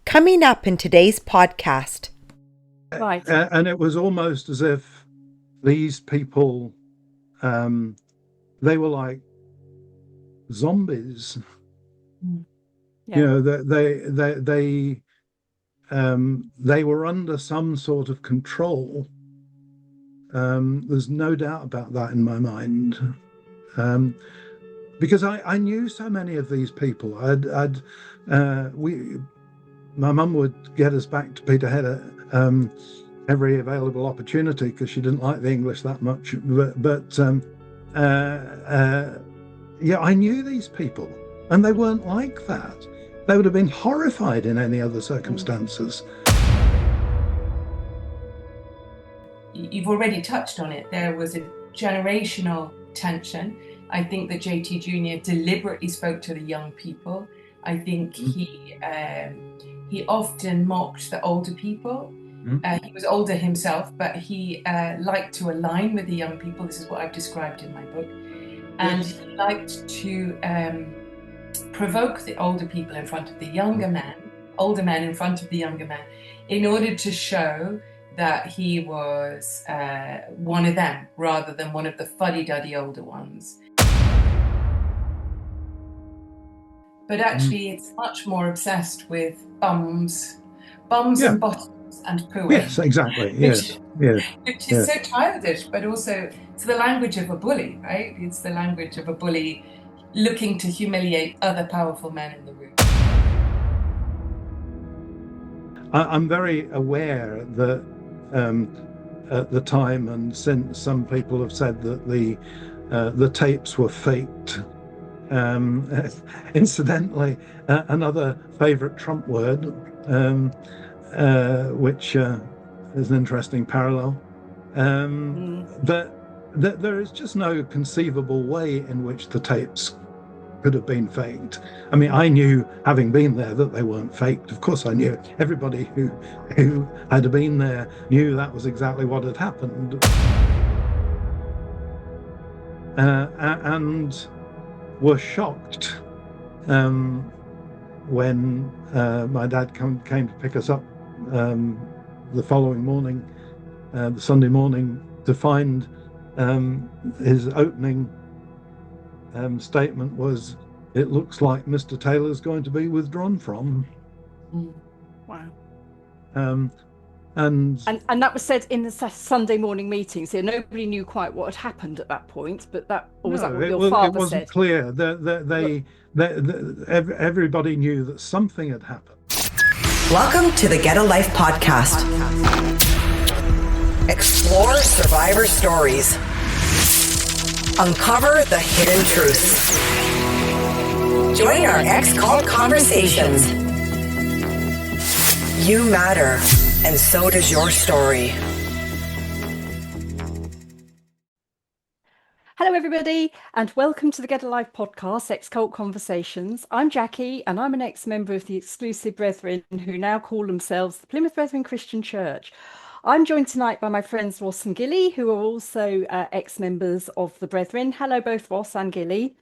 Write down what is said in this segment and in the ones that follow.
Coming up in today's podcast. Right. And it was almost as if these people, they were like zombies. Yeah. You know, they were under some sort of control. There's no doubt about that in my mind, because I knew so many of these people. My mum would get us back to Peterhead every available opportunity because she didn't like the English that much. But yeah, I knew these people, and they weren't like that. They would have been horrified in any other circumstances. You've already touched on it. There was a generational tension. I think that JT Jr. deliberately spoke to the young people. I think he often mocked the older people. He was older himself, but he liked to align with the young people. This is what I've described in my book. And he liked to provoke the older people in front of the younger men, older men in front of the younger men, in order to show that he was one of them rather than one of the fuddy-duddy older ones. But actually it's much more obsessed with bums and bottoms and pooing. Yes, exactly. Which is so childish, but also it's the language of a bully, right? It's the language of a bully looking to humiliate other powerful men in the room. I'm very aware that at the time and since, some people have said that the tapes were faked. Incidentally, another favourite Trump word, which is an interesting parallel. But there is just no conceivable way in which the tapes could have been faked. I mean, I knew, having been there, that they weren't faked. Of course I knew. Everybody who had been there knew that was exactly what had happened. And were shocked when my dad came to pick us up the following morning, the Sunday morning, to find his opening statement was, "It looks like Mr. Taylor's going to be withdrawn from." Wow. And that was said in the Sunday morning meeting, so nobody knew quite what had happened at that point. But that was that what your father said? It wasn't clear. Everybody knew that something had happened. Welcome to the Get a Life podcast. Explore survivor stories. Uncover the hidden truths. Join our ex-cult conversations. You matter, and so does your story. Hello, everybody, and welcome to the Get a Life podcast, Ex-Cult Conversations. I'm Jackie, and I'm an ex-member of the exclusive Brethren, who now call themselves the Plymouth Brethren Christian Church. I'm joined tonight by my friends Ross and Gilly, who are also ex-members of the Brethren. Hello, both Ross and Gilly.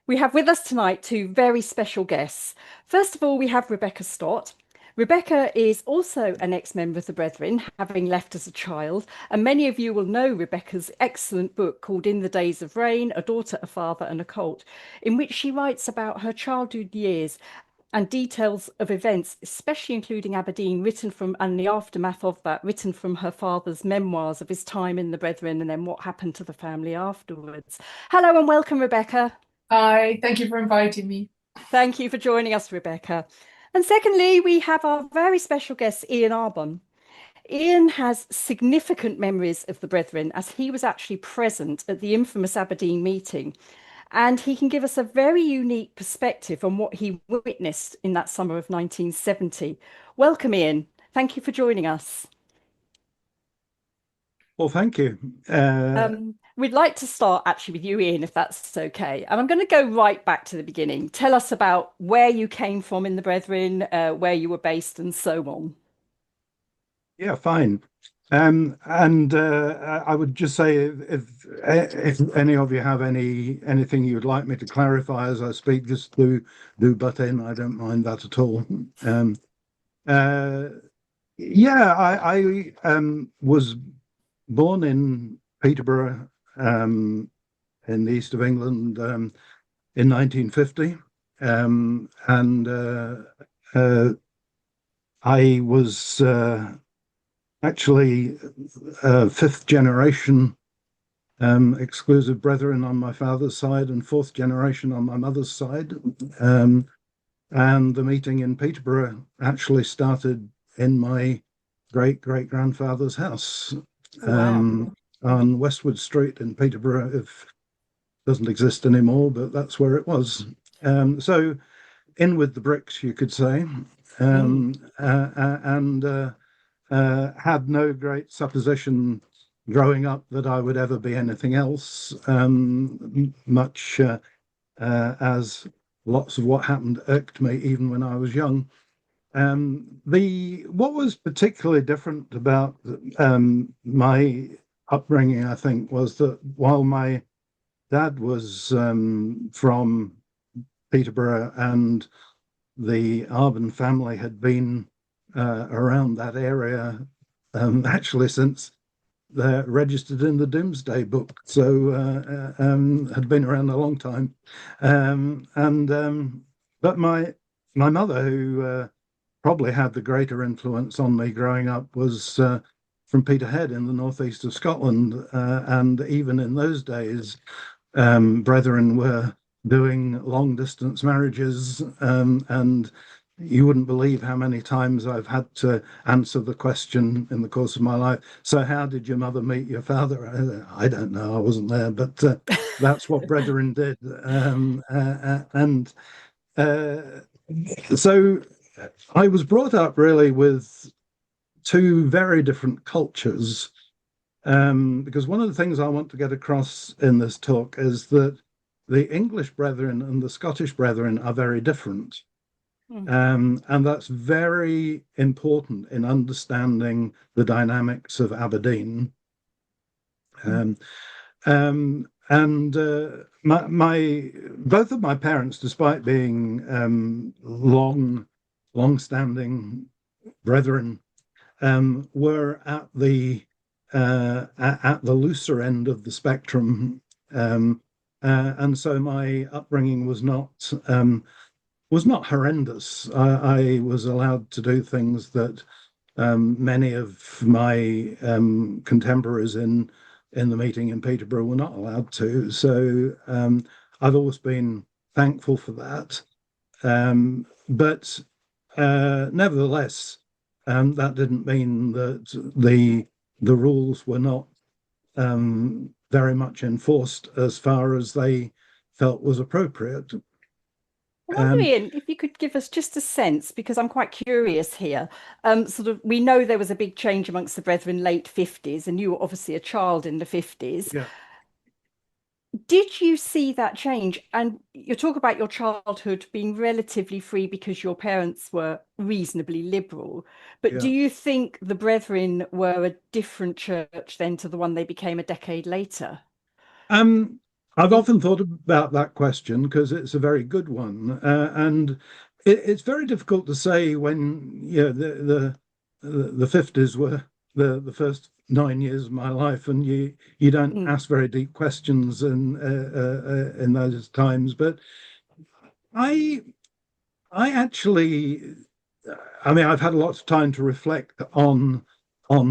We have with us tonight two very special guests. First of all, we have Rebecca Stott. Rebecca is also an ex-member of the Brethren, having left as a child, and many of you will know Rebecca's excellent book called In the Days of Rain, A Daughter, a Father and a Cult, in which she writes about her childhood years and details of events, especially including Aberdeen, and the aftermath of that, written from her father's memoirs of his time in the Brethren and then what happened to the family afterwards. Hello and welcome, Rebecca. Hi, thank you for inviting me. Thank you for joining us, Rebecca. And secondly, we have our very special guest, Ian Arbon. Ian has significant memories of the Brethren, as he was actually present at the infamous Aberdeen meeting. And he can give us a very unique perspective on what he witnessed in that summer of 1970. Welcome, Ian. Thank you for joining us. Well, thank you. We'd like to start actually with you, Ian, if that's okay. And I'm going to go right back to the beginning. Tell us about where you came from in the Brethren, where you were based and so on. Yeah, fine. I would just say, if any of you have anything you'd like me to clarify as I speak, just do butt in. I don't mind that at all. Uh, yeah, I was born in Peterborough, in the east of England, in 1950, and I was actually fifth generation exclusive brethren on my father's side and fourth generation on my mother's side. And the meeting in Peterborough actually started in my great grandfather's house, Wow. on Westwood Street in Peterborough. If it doesn't exist anymore, but that's where it was. So in with the bricks, you could say, Mm. and had no great supposition growing up that I would ever be anything else, much as lots of what happened irked me even when I was young. The what was particularly different about my upbringing, I think, was that while my dad was from Peterborough and the Arbon family had been around that area actually since they're registered in the Domesday Book, so had been around a long time. But my mother, who probably had the greater influence on me growing up, was from Peterhead in the northeast of Scotland, and even in those days, brethren were doing long distance marriages, and you wouldn't believe how many times I've had to answer the question in the course of my life. So, how did your mother meet your father? I don't know. I wasn't there, but that's what brethren did. And so I was brought up really with two very different cultures. Because one of the things I want to get across in this talk is that the English brethren and the Scottish brethren are very different. And that's very important in understanding the dynamics of Aberdeen. And my both of my parents, despite being long-standing brethren, were at the looser end of the spectrum, and so my upbringing was not horrendous. I was allowed to do things that many of my contemporaries in the meeting in Peterborough were not allowed to. So I've always been thankful for that. But nevertheless, that didn't mean that the rules were not very much enforced as far as they felt was appropriate. I'm wondering if you could give us just a sense, because I'm quite curious here. Sort of, we know there was a big change amongst the Brethren late 50s, and you were obviously a child in the 50s. Yeah. Did you see that change? And you talk about your childhood being relatively free because your parents were reasonably liberal. But do Yeah. you think the Brethren were a different church then to the one they became a decade later? I've often thought about that question because it's a very good one, and it's very difficult to say when the 50s were the first 9 years of my life, and you don't Mm, ask very deep questions in those times. But I I actually, I mean, I've had lots of time to reflect on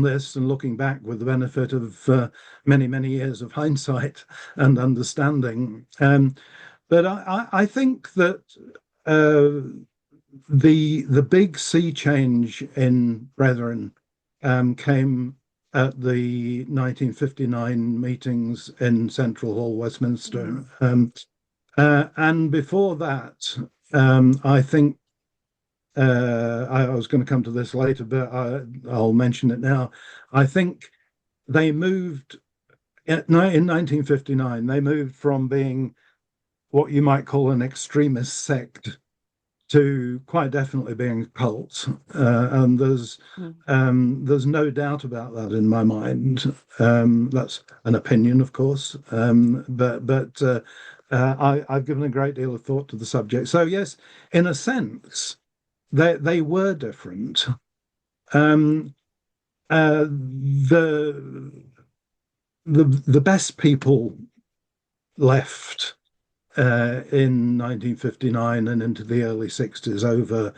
this and looking back with the benefit of many years of hindsight and understanding. But I think that the big sea change in Brethren came at the 1959 meetings in Central Hall, Westminster. And before that, I think I was going to come to this later, but I'll mention it now. I think they moved in 1959. They moved from being what you might call an extremist sect to quite definitely being a cult, and there's no doubt about that in my mind. That's an opinion, of course, but I've given a great deal of thought to the subject. So yes, in a sense, they were different. Um, the best people left in 1959 and into the early 60s over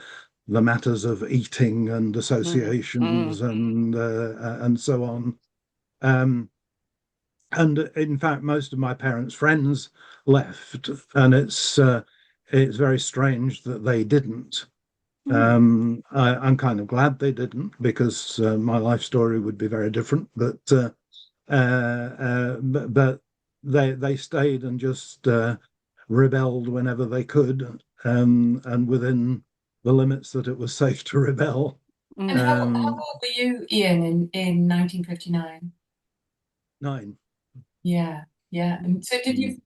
the matters of eating and associations and so on. And in fact, most of my parents' friends left, and it's very strange that they didn't. I'm kind of glad they didn't, because my life story would be very different. But they stayed and just rebelled whenever they could, and within the limits that it was safe to rebel. And how old were you, Ian, in 1959? 9. Yeah, yeah. And so did you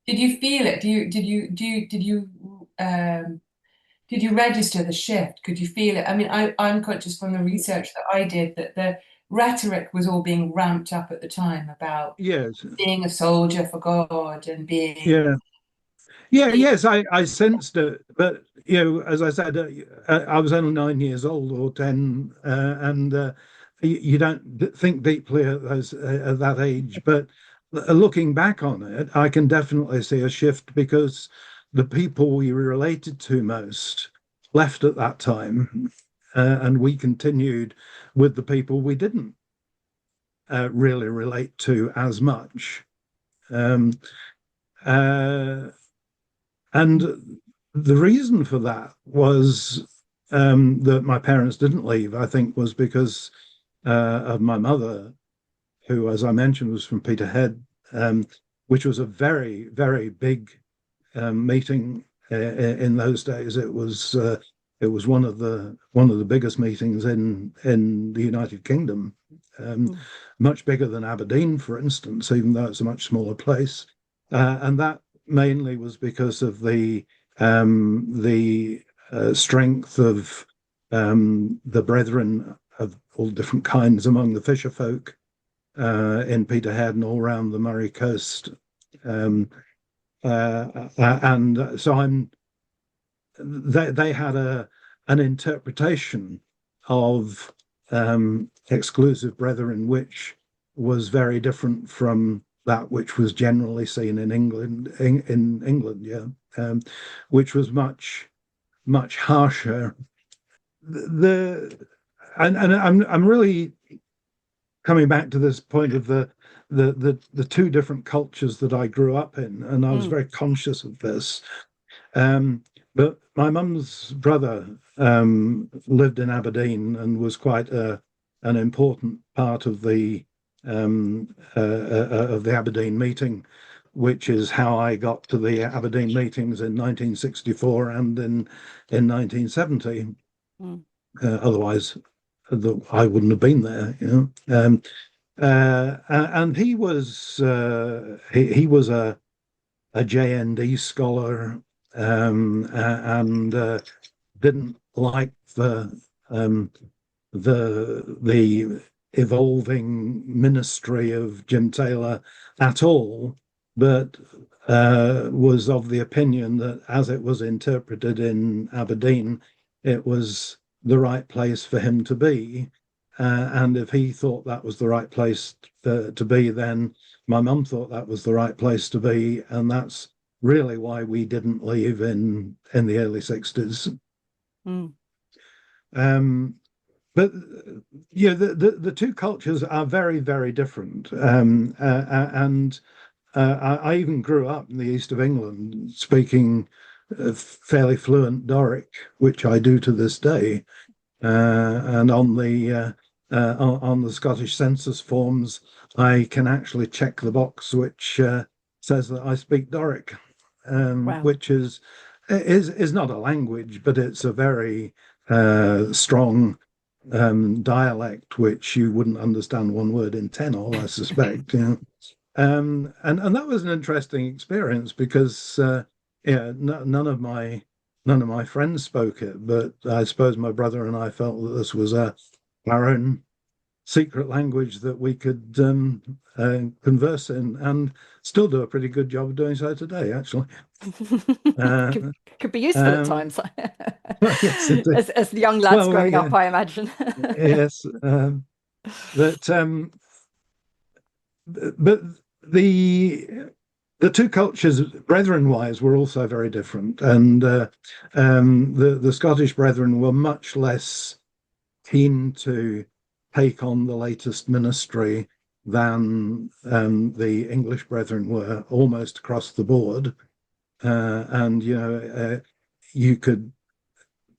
feel it? Did you register the shift? Could you feel it? I mean, I'm conscious from the research that I did that the rhetoric was all being ramped up at the time about Yes. being a soldier for God and being. Yeah. Yes, I sensed it, but as I said, I was only 9 years old or 10, and you don't think deeply at that age. But looking back on it, I can definitely see a shift, because the people we related to most left at that time, and we continued with the people we didn't really relate to as much. Um, uh, And the reason for that was, that my parents didn't leave, I think, was because of my mother, who, as I mentioned, was from Peterhead, which was a very, very big meeting in those days. It was one of the biggest meetings in the United Kingdom, much bigger than Aberdeen, for instance, even though it's a much smaller place. And that mainly was because of the strength of the brethren of all different kinds among the fisher folk in Peterhead and all around the Murray coast. And so they had an interpretation of exclusive brethren, which was very different from that which was generally seen in England, which was much, much harsher. And I'm really coming back to this point of the two different cultures that I grew up in, and I was very conscious of this. But my mum's brother lived in Aberdeen and was quite an important part of the Aberdeen meeting, which is how I got to the Aberdeen meetings in 1964 and in 1970. Otherwise, I wouldn't have been there. And he was a JND scholar, and didn't like the evolving ministry of Jim Taylor at all, but was of the opinion that as it was interpreted in Aberdeen, it was the right place for him to be. And if he thought that was the right place to be, then my mum thought that was the right place to be. And that's really why we didn't leave in the early 60s. But the two cultures are very, very different. And I even grew up in the east of England speaking fairly fluent Doric, which I do to this day. And on the Scottish census forms, I can actually check the box which says that I speak Doric, which is not a language, but it's a very strong dialect, which you wouldn't understand one word in 10 of, I suspect. And that was an interesting experience, because none of my friends spoke it, but I suppose my brother and I felt that this was our own secret language that we could converse in, and still do a pretty good job of doing so today, actually. Uh, could be useful at um, times, well, yes, indeed. as the young lads Well, growing up, I imagine. yes, but but the two cultures, Brethren-wise, were also very different, and the Scottish Brethren were much less keen to take on the latest ministry than the English Brethren were, almost across the board. And you could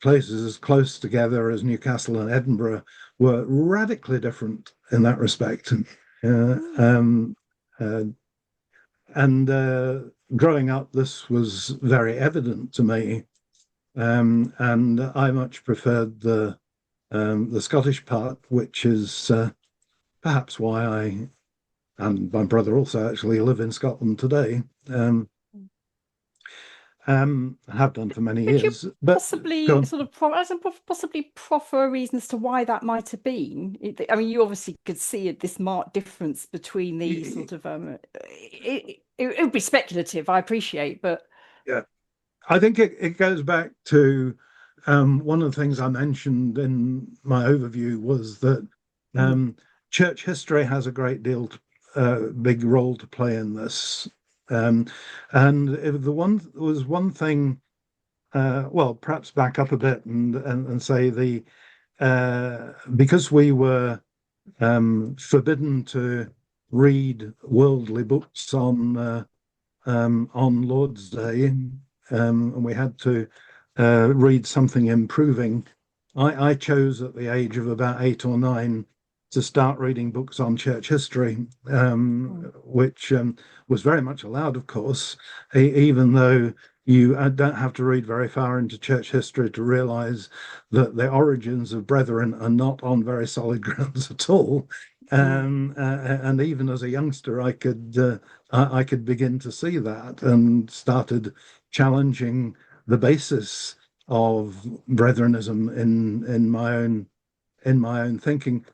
places as close together as Newcastle and Edinburgh were radically different in that respect. And growing up, this was very evident to me, and I much preferred the Scottish part, which is perhaps why I and my brother also actually live in Scotland today. Have done for many Could years. you But possibly sort of possibly proffer a reason as to why that might have been? I mean, you obviously could see this marked difference between the sort of it would be speculative, I appreciate, but yeah, I think it goes back to one of the things I mentioned in my overview was that church history has a great deal big role to play in this. And if there was one thing, well, perhaps back up a bit and say because we were forbidden to read worldly books on Lord's Day, and we had to read something improving. I chose at the age of about 8 or 9 to start reading books on church history, which was very much allowed, of course, even though you don't have to read very far into church history to realize that the origins of Brethren are not on very solid grounds at all. And even as a youngster, I could begin to see that, and started challenging the basis of Brethrenism in my own thinking.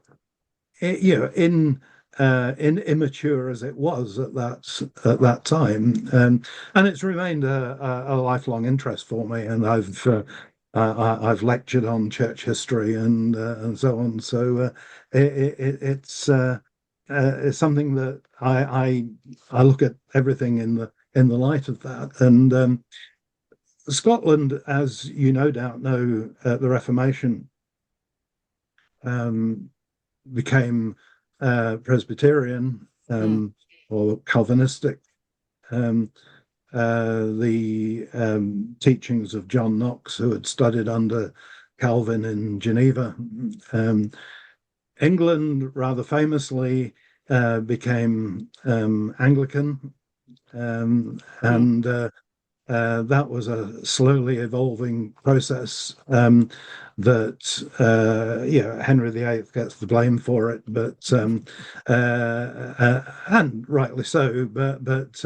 In immature as it was at that time, and it's remained a lifelong interest for me. And I've lectured on church history and so on. So it's something that I look at everything in the light of that. And Scotland, as you no doubt know, the Reformation became Presbyterian or Calvinistic. The teachings of John Knox, who had studied under Calvin in Geneva. England, rather famously, became Anglican, and that was a slowly evolving process that Henry VIII gets the blame for it, but and rightly so. But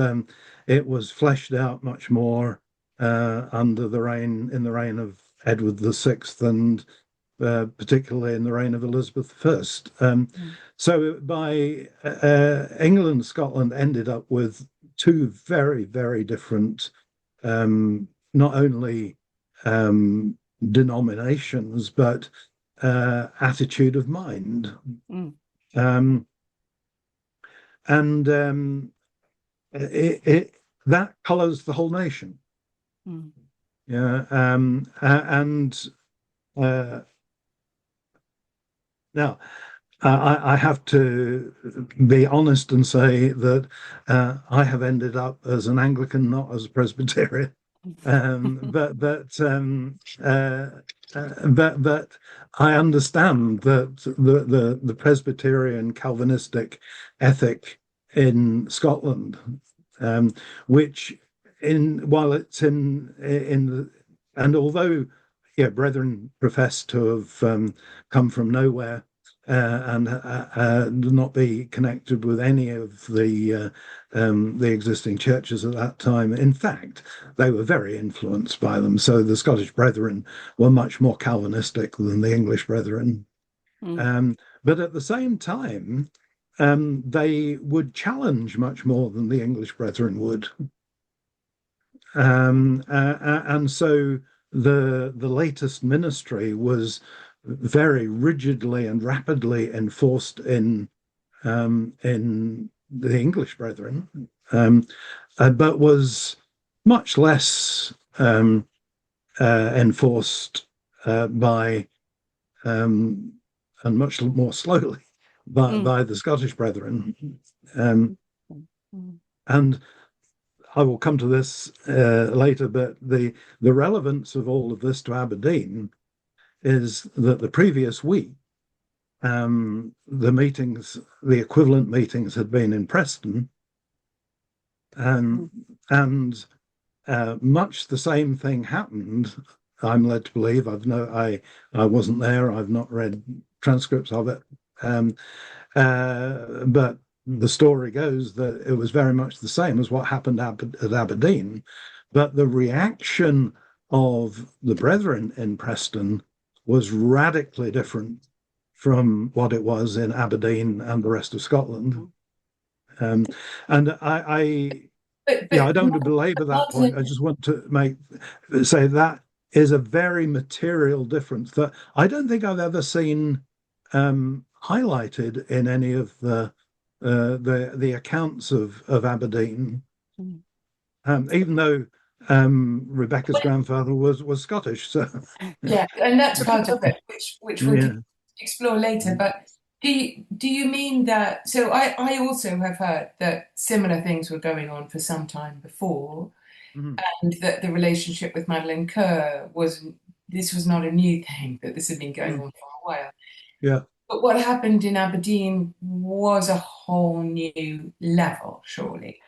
it was fleshed out much more in the reign of Edward VI, and particularly in the reign of Elizabeth I. So by England, Scotland ended up with two very, very different not only denominations, but attitude of mind. And that colors the whole nation. Yeah. Now, I have to be honest and say that I have ended up as an Anglican, not as a Presbyterian. But I understand that the Presbyterian Calvinistic ethic in Scotland, which while it's in and although Brethren profess to have come from nowhere and not be connected with any of the existing churches at that time. In fact, they were very influenced by them. So the Scottish Brethren were much more Calvinistic than the English Brethren. But at the same time, they would challenge much more than the English Brethren would. And so the latest ministry was very rigidly and rapidly enforced in the English Brethren, but was much less enforced by and much more slowly by the Scottish Brethren. And I will come to this later, but the relevance of all of this to Aberdeen is that the previous week, the equivalent meetings had been in Preston, and much the same thing happened. I'm led to believe. I wasn't there. I've not read transcripts of it, but the story goes that it was very much the same as what happened at Aberdeen, but the reaction of the Brethren in Preston was radically different from what it was in Aberdeen and the rest of Scotland. And I don't want to belabor that point. I just want to say that is a very material difference that I don't think I've ever seen highlighted in any of the accounts of Aberdeen, even though Rebecca's grandfather was Scottish. So yeah, and that's part of it, which we'll explore later. But do you mean that? So I also have heard that similar things were going on for some time before, and that the relationship with Madeleine Kerr was not a new thing, that this had been going on for a while. Yeah. But what happened in Aberdeen was a whole new level, surely.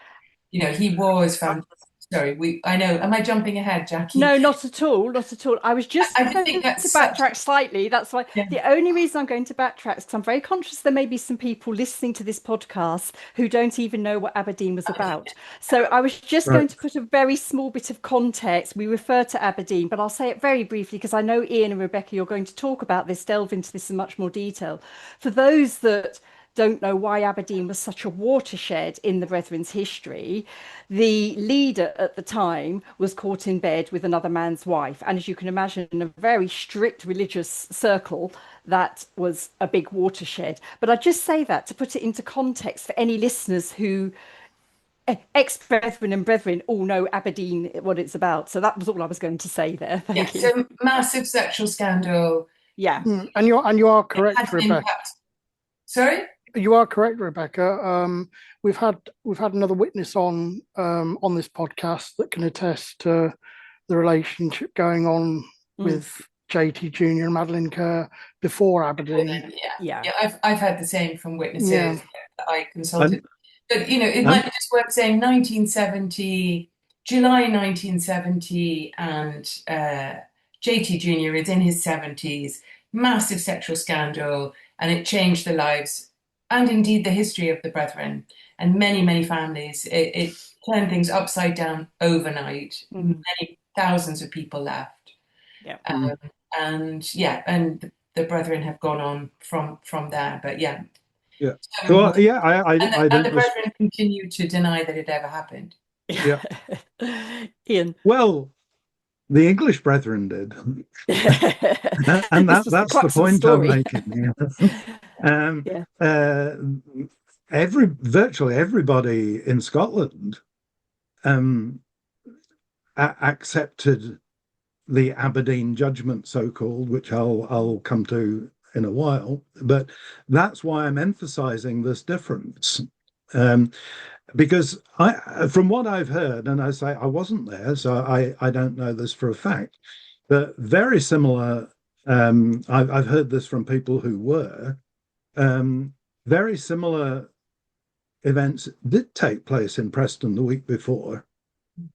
He was found. Sorry, I know. Am I jumping ahead, Jackie? No, not at all. Not at all. I was just I going think to that's backtrack slightly. That's why Yeah. the only reason I'm going to backtrack is because I'm very conscious there may be some people listening to this podcast who don't even know what Aberdeen was about. So I was just going to put a very small bit of context. We refer to Aberdeen, but I'll say it very briefly because I know Ian and Rebecca, you're going to talk about this, delve into this in much more detail. For those that don't know why Aberdeen was such a watershed in the Brethren's history, the leader at the time was caught in bed with another man's wife. And as you can imagine, in a very strict religious circle, that was a big watershed. But I just say that to put it into context for any listeners who, ex-brethren and brethren, all know Aberdeen, what it's about. So that was all I was going to say there. Thank you. So massive sexual scandal. Yeah. And you are correct, Rebecca. Sorry? You are correct, Rebecca. We've had another witness on this podcast that can attest to the relationship going on with JT Junior and Madeleine Kerr before Aberdeen. Yeah. I've had the same from witnesses that I consulted. But it might be just worth saying 1970, July 1970, and JT Junior is in his 70s. Massive sexual scandal, and it changed the lives and indeed the history of the Brethren and many, many families. It turned things upside down overnight. Many thousands of people left. Yeah. And the Brethren have gone on from there. But yeah. Yeah. Well, yeah, I don't. The Brethren continue to deny that it ever happened. Yeah. Ian. Well, the English Brethren did, and that's the point I'm making. Virtually everybody in Scotland accepted the Aberdeen judgment, so-called, which I'll come to in a while. But that's why I'm emphasizing this difference. Because from what I've heard, and I say I wasn't there, so I don't know this for a fact, but very similar, I've heard this from people who were, very similar events did take place in Preston the week before,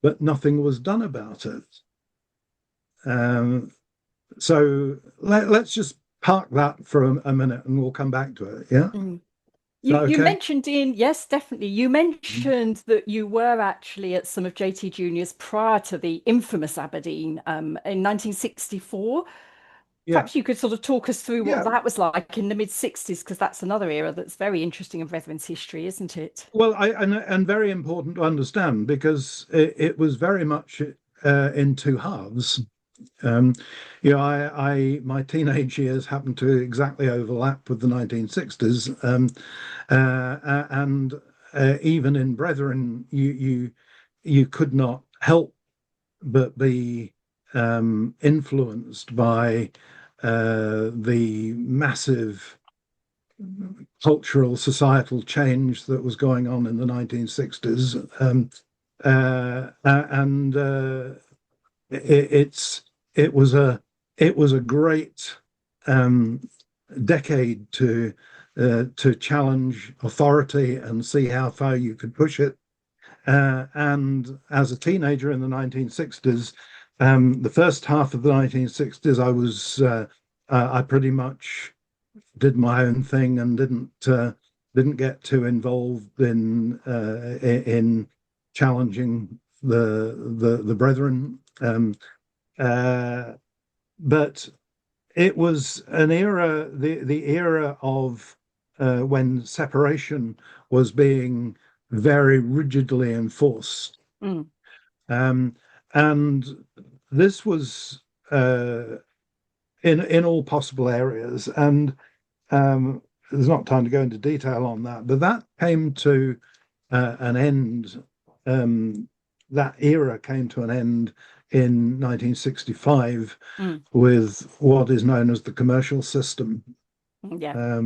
but nothing was done about it. So let's just park that for a minute and we'll come back to it, yeah? You mentioned, Ian, yes, definitely. You mentioned that you were actually at some of JT Junior's prior to the infamous Aberdeen in 1964. Perhaps you could sort of talk us through what Yeah. that was like in the mid-60s, because that's another era that's very interesting in Brethren's history, isn't it? Well, and very important to understand, because it was very much in two halves. My teenage years happened to exactly overlap with the 1960s, and even in Brethren, you could not help but be influenced by the massive cultural, societal change that was going on in the 1960s. And it was a great decade to challenge authority and see how far you could push it. And as a teenager in the 1960s, the first half of the 1960s, I pretty much did my own thing and didn't get too involved in challenging the Brethren. But it was an era, the era of when separation was being very rigidly enforced. And this was in all possible areas. And there's not time to go into detail on that, but that came to an end. That era came to an end in 1965 with what is known as the commercial system. Yeah.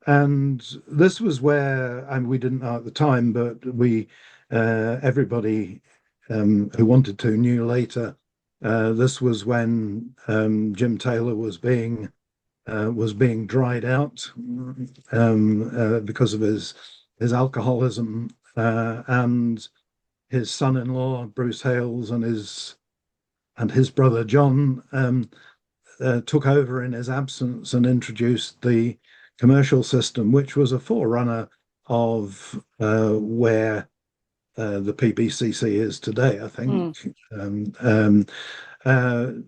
And this was where, and we didn't know at the time, but everybody who wanted to knew later. This was when Jim Taylor was being dried out because of his alcoholism, and his son-in-law Bruce Hales and his brother John took over in his absence and introduced the commercial system, which was a forerunner of where the PBCC is today, I think.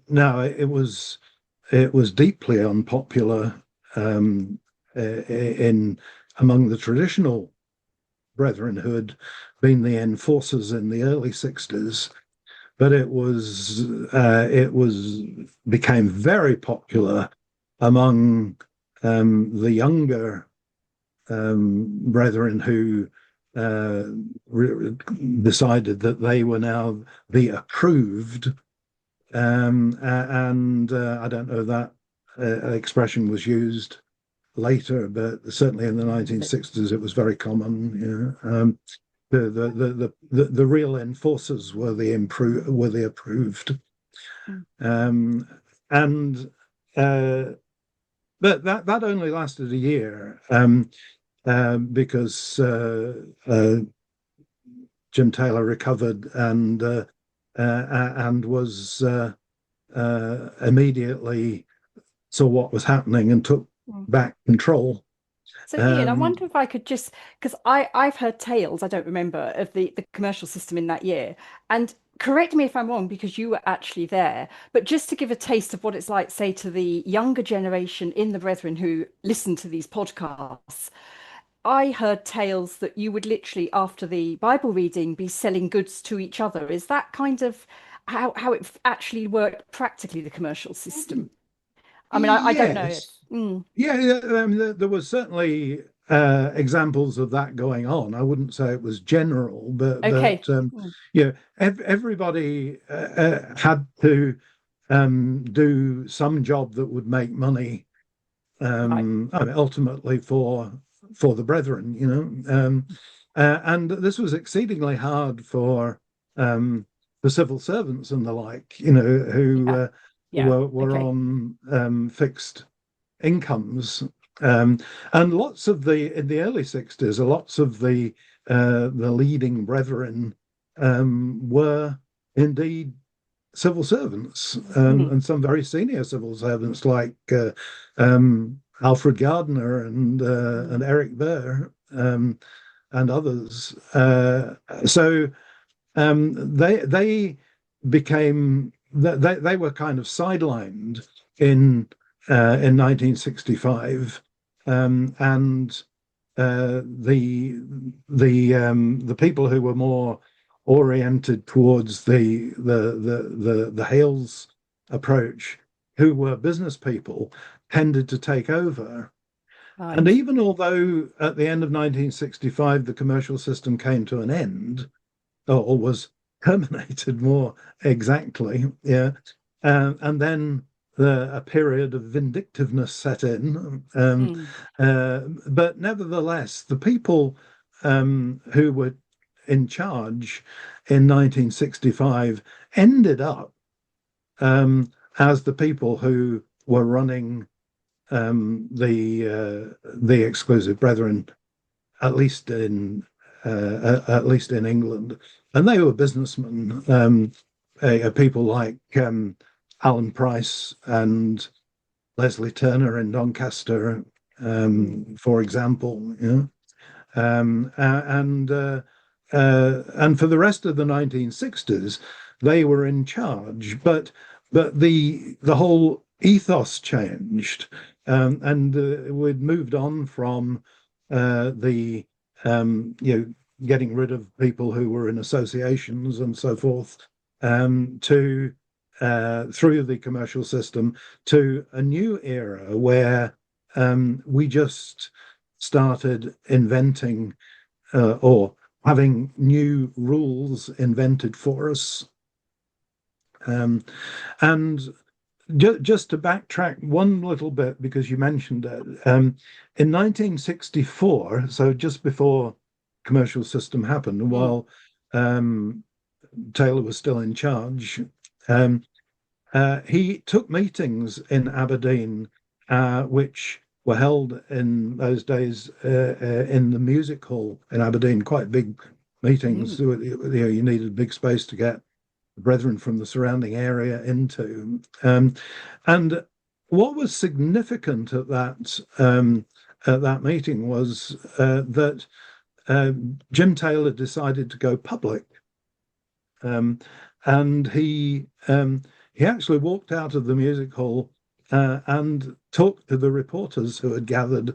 Now it was deeply unpopular in among the traditional Brethren who had been the enforcers in the early 60s, but it became very popular among the younger Brethren who decided that they were now the approved, and I don't know if that expression was used later, but certainly in the 1960s it was very common. The real enforcers were the approved, but that only lasted a year. Because Jim Taylor recovered and was immediately saw what was happening and took back control. So Ian, I wonder if I could just, because I've heard tales, I don't remember, of the commercial system in that year. And correct me if I'm wrong, because you were actually there, but just to give a taste of what it's like, say, to the younger generation in the Brethren who listen to these podcasts. I heard tales that you would literally, after the Bible reading, be selling goods to each other. Is that kind of how it actually worked practically, the commercial system? I mean, I don't know. Yeah, there was certainly examples of that going on. I wouldn't say it was general, but everybody had to do some job that would make money. I mean, ultimately for the Brethren, and this was exceedingly hard for the civil servants and the like, who were on fixed incomes, and lots of in the early 60s, lots of the leading Brethren were indeed civil servants, and some very senior civil servants like Alfred Gardner and Eric Burr, and others. So they became they were kind of sidelined in 1965, and the people who were more oriented towards the Hales approach, who were business people, tended to take over. Right. And even although at the end of 1965 the commercial system came to an end, or was terminated more exactly, yeah, and then a period of vindictiveness set in. But nevertheless, the people who were in charge in 1965 ended up as the people who were running the Exclusive Brethren, at least in England, and they were businessmen, people like Alan Price and Leslie Turner in Doncaster, for example. And for the rest of the 1960s, they were in charge, but the whole ethos changed, and we'd moved on from getting rid of people who were in associations and so forth, to through the commercial system, to a new era where we just started inventing or having new rules invented for us. And just to backtrack one little bit, because you mentioned it, in 1964, so just before commercial system happened, while Taylor was still in charge, he took meetings in Aberdeen, which were held in those days in the music hall in Aberdeen, quite big meetings. You needed big space to get the brethren from the surrounding area into. And what was significant at that meeting was that Jim Taylor decided to go public, and he actually walked out of the music hall and talked to the reporters who had gathered,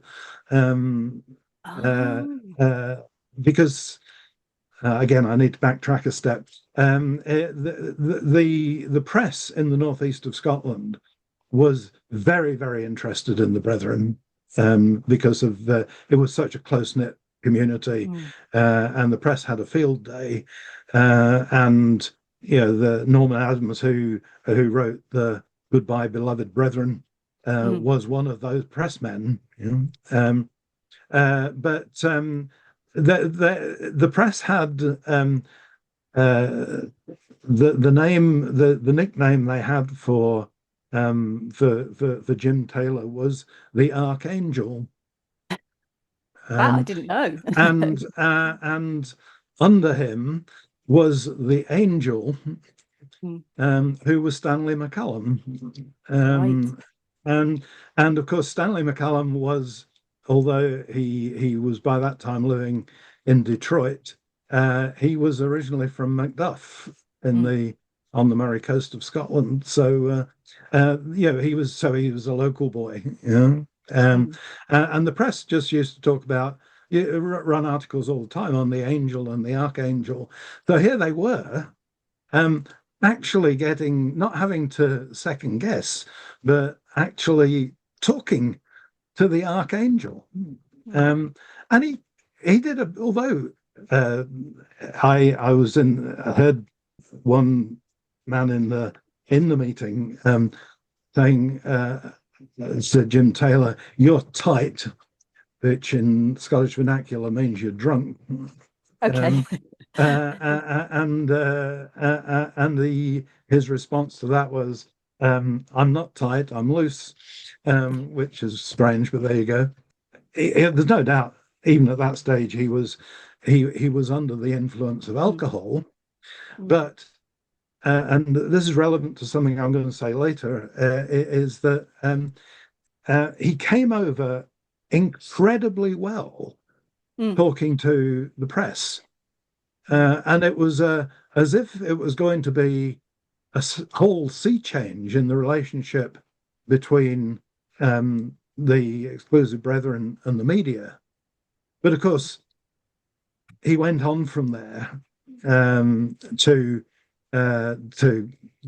because again, I need to backtrack a step. The press in the northeast of Scotland was very, very interested in the Brethren, because of it was such a close-knit community, and the press had a field day, and the Norman Adams who wrote the Goodbye Beloved Brethren was one of those pressmen. But the press had the nickname they had for Jim Taylor was the Archangel. I didn't know. and under him was the Angel, who was Stanley McCallum. And of course, Stanley McCallum was, although he was by that time living in Detroit, he was originally from Macduff on the Murray coast of Scotland. So he was a local boy. And the press just used to talk about, run articles all the time on the Angel and the Archangel. So here they were, actually not having to second guess, but actually talking to the Archangel. And he did, although I heard one man in the meeting saying, said Jim Taylor, "You're tight," which in Scottish vernacular means you're drunk. Okay. And his response to that was, "I'm not tight, I'm loose," which is strange, but there you go. There's no doubt, even at that stage, he was under the influence of alcohol, but and this is relevant to something I'm going to say later, is that he came over incredibly well talking to the press, and it was as if it was going to be a whole sea change in the relationship between the exclusive brethren and the media. But of course, he went on from there to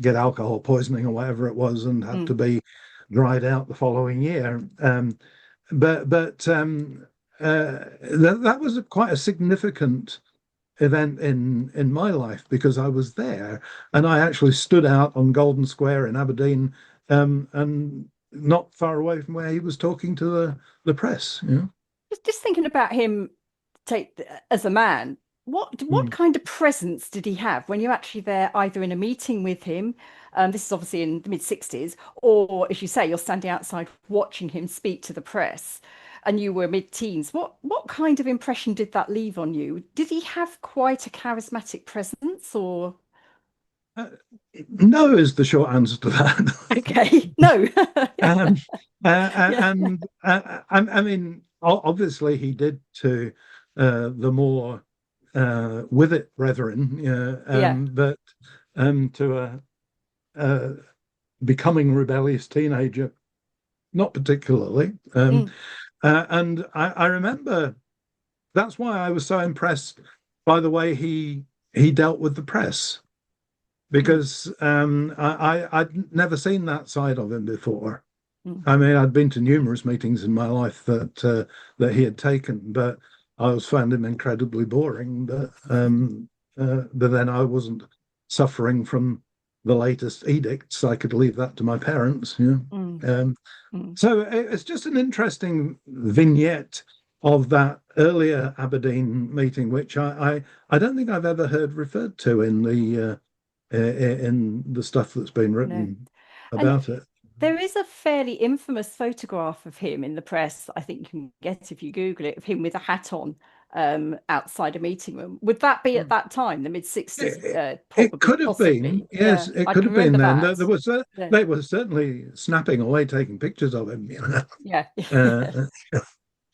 get alcohol poisoning or whatever it was, and had to be dried out the following year. That was quite a significant event in my life, because I was there and I actually stood out on Golden Square in Aberdeen, and not far away from where he was talking to the press. You know? Just thinking about him as a man, what kind of presence did he have when you're actually there, either in a meeting with him, this is obviously in the mid-60s, or as you say, you're standing outside watching him speak to the press, and you were mid-teens. What kind of impression did that leave on you? Did he have quite a charismatic presence, or? No is the short answer to that. Okay, no. I mean, obviously he did to the more with it brethren, but to a becoming rebellious teenager, not particularly. And I remember that's why I was so impressed by the way he dealt with the press, because I'd never seen that side of him before. I mean, I'd been to numerous meetings in my life that he had taken, but I always found him incredibly boring. But then I wasn't suffering from the latest edicts. I could leave that to my parents. So it's just an interesting vignette of that earlier Aberdeen meeting, which I don't think I've ever heard referred to in the stuff that's been written about it. There is a fairly infamous photograph of him in the press, I think you can get if you Google it, of him with a hat on outside a meeting room. Would that be at that time, the mid-60s? It could have been, yes, it could have been then. There was they were certainly snapping away, taking pictures of him. Yeah.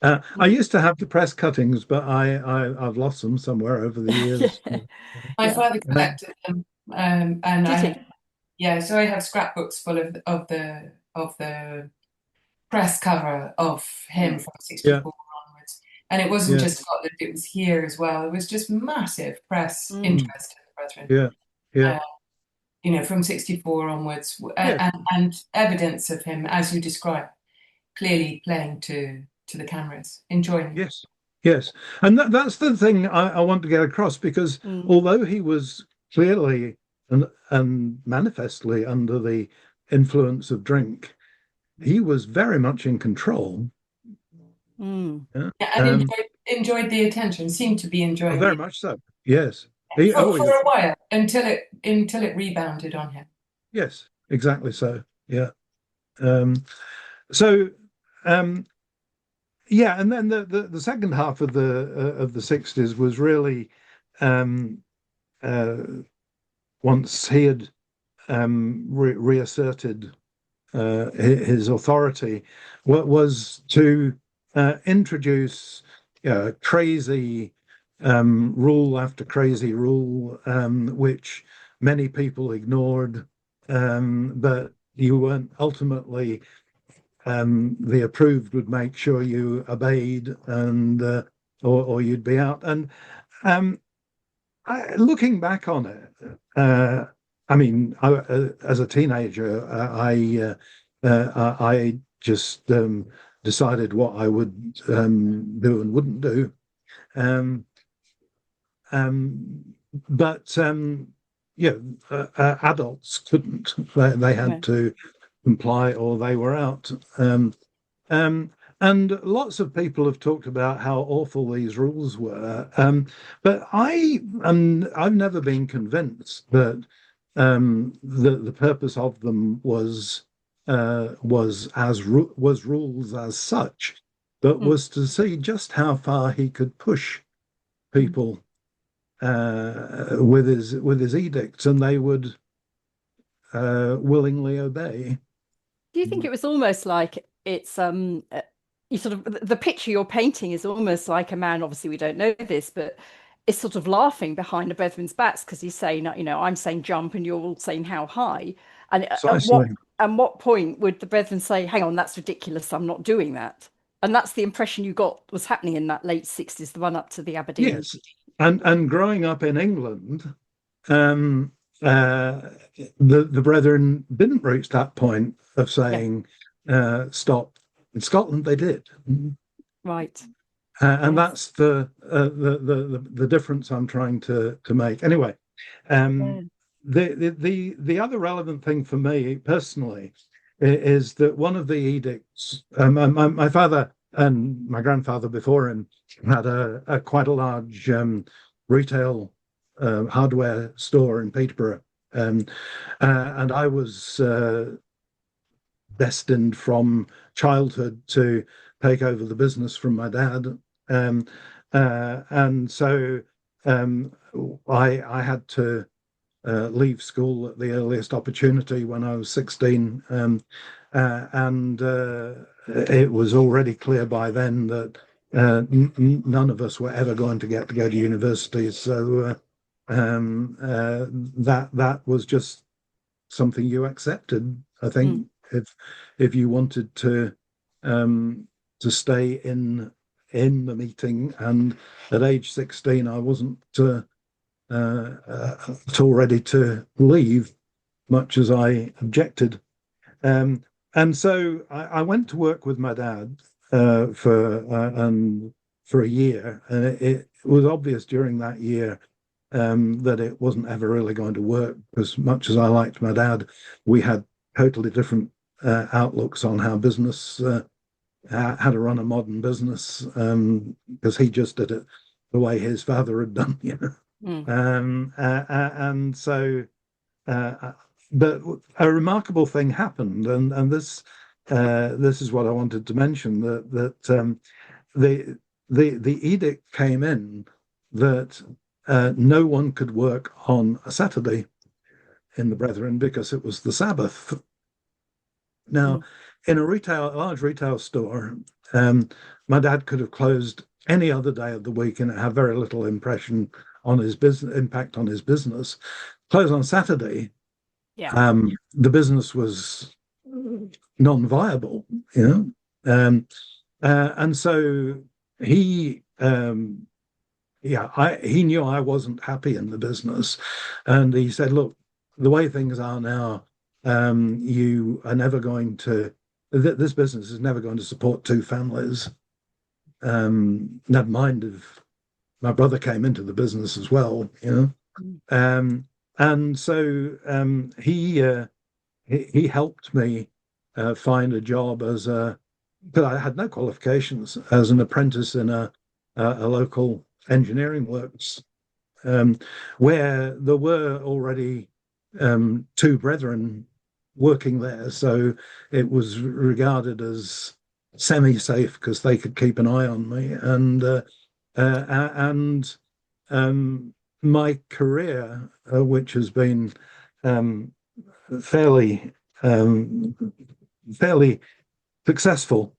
I used to have the press cuttings, but I've lost them somewhere over the years. My father collected them, so I have scrapbooks full of the press cover of him from 64 onwards. And it wasn't just Scotland, it was here as well. It was just massive press interest in the Brethren. From 64 onwards, and evidence of him, as you described, clearly playing to the cameras, enjoying it. Yes. And that's the thing I want to get across, because although he was clearly and manifestly under the influence of drink, he was very much in control. And enjoyed the attention, seemed to be enjoying very it. Much so. Yes. For a while, until it rebounded on him. Yes, exactly so. Yeah. And then the second half of the 60s was really once he had reasserted his authority, was to introduce crazy rule after crazy rule, which many people ignored, but you weren't ultimately the approved would make sure you obeyed, and or you'd be out. And looking back on it, I mean, as a teenager, I just decided what I would do and wouldn't do. But adults couldn't. They had to comply or they were out. And lots of people have talked about how awful these rules were, but I've never been convinced that the purpose of them was rules as such, but was to see just how far he could push people with his edicts, and they would willingly obey. Do you think it was almost like it's you sort of, the picture you're painting is almost like a man, obviously we don't know this, but is sort of laughing behind the brethren's backs, because he's saying, I'm saying jump and you're all saying how high, And Precisely. at what point would the brethren say, hang on, that's ridiculous, I'm not doing that? And that's the impression you got was happening in that late 60s, the run up to the Aberdeen. Yes, and growing up in England, the brethren didn't reach that point of saying stop. In Scotland, they did. Right. And Yes. that's the difference I'm trying to make. Anyway, the other relevant thing for me personally is that one of the edicts, my father and my grandfather before him had a quite a large retail hardware store in Peterborough, and I was destined from childhood to take over the business from my dad. And so I had to leave school at the earliest opportunity when I was 16. And it was already clear by then that none of us were ever going to get to go to university. So that was just something you accepted, I think, if you wanted to stay in the meeting. And at age 16, I wasn't at all ready to leave, much as I objected. And so I went to work with my dad for a year, and it was obvious during that year that it wasn't ever really going to work. As much as I liked my dad, we had totally different outlooks on how business, how to run a modern business, because he just did it the way his father had done, you know. And so, but a remarkable thing happened, and this is what I wanted to mention, that the edict came in that no one could work on a Saturday in the Brethren because it was the Sabbath. Now, in a large retail store, my dad could have closed any other day of the week and it had very little impact on his business. Close on Saturday, the business was non-viable, you know, and so he knew I wasn't happy in the business, and he said, "Look, the way things are now, you are never going to. This business is never going to support two families. Never mind if my brother came into the business as well, you know." And so he helped me find a job because I had no qualifications, as an apprentice in a local engineering works, where there were already two brethren working there, so it was regarded as semi-safe because they could keep an eye on me, and my career, which has been fairly successful,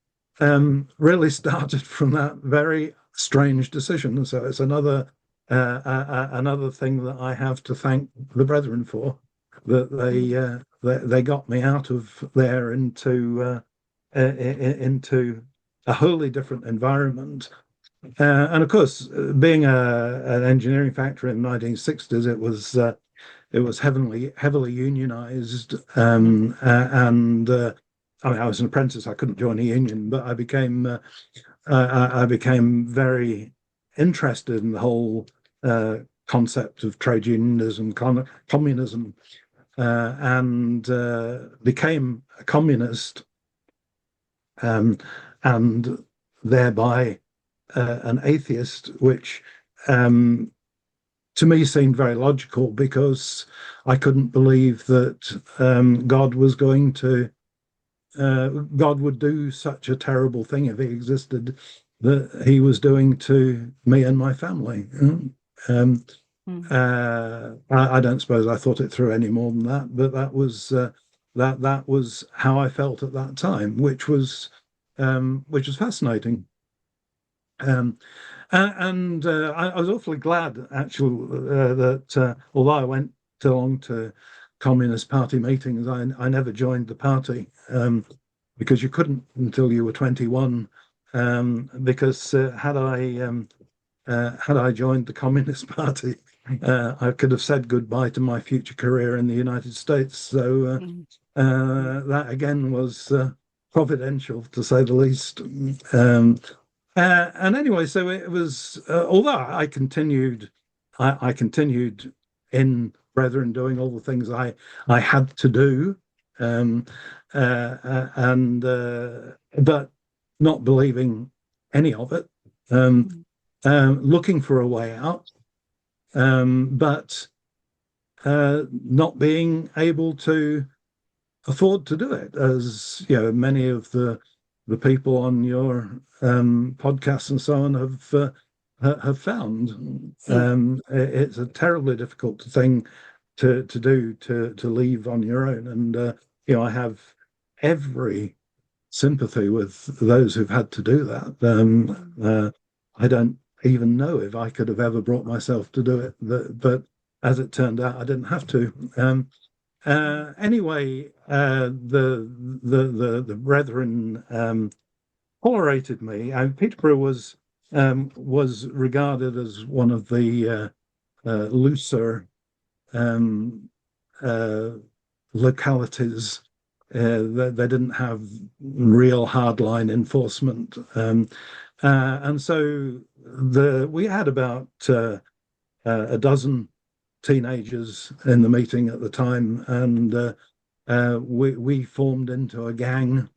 really started from that very strange decision. So it's another thing that I have to thank the brethren for, that they got me out of there into a wholly different environment. And of course, being an engineering factory in the 1960s, it was heavily unionized, and I mean, I was an apprentice. I couldn't join a union, but I became very interested in the whole concept of trade unionism, communism, and became a communist, and thereby an atheist, which to me seemed very logical, because I couldn't believe that God would do such a terrible thing if he existed, that he was doing to me and my family. I don't suppose I thought it through any more than that, but that was how I felt at that time, which was fascinating. And I was awfully glad, actually, that although I went along to Communist Party meetings. I never joined the party because you couldn't until you were 21. Because had I joined the Communist Party, I could have said goodbye to my future career in the United States. So that again was providential, to say the least. And anyway, so it was. Although I continued in Brethren doing all the things I had to do, but not believing any of it, looking for a way out, but not being able to afford to do it, as many of the people on your podcasts and so on have found. It's a terribly difficult thing to do, to leave on your own, and I have every sympathy with those who've had to do that. I don't even know if I could have ever brought myself to do it, but as it turned out, I didn't have to. Anyway, the Brethren tolerated me. And Peterborough was regarded as one of the looser localities. They didn't have real hardline enforcement, and so we had about a dozen teenagers in the meeting at the time, and we formed into a gang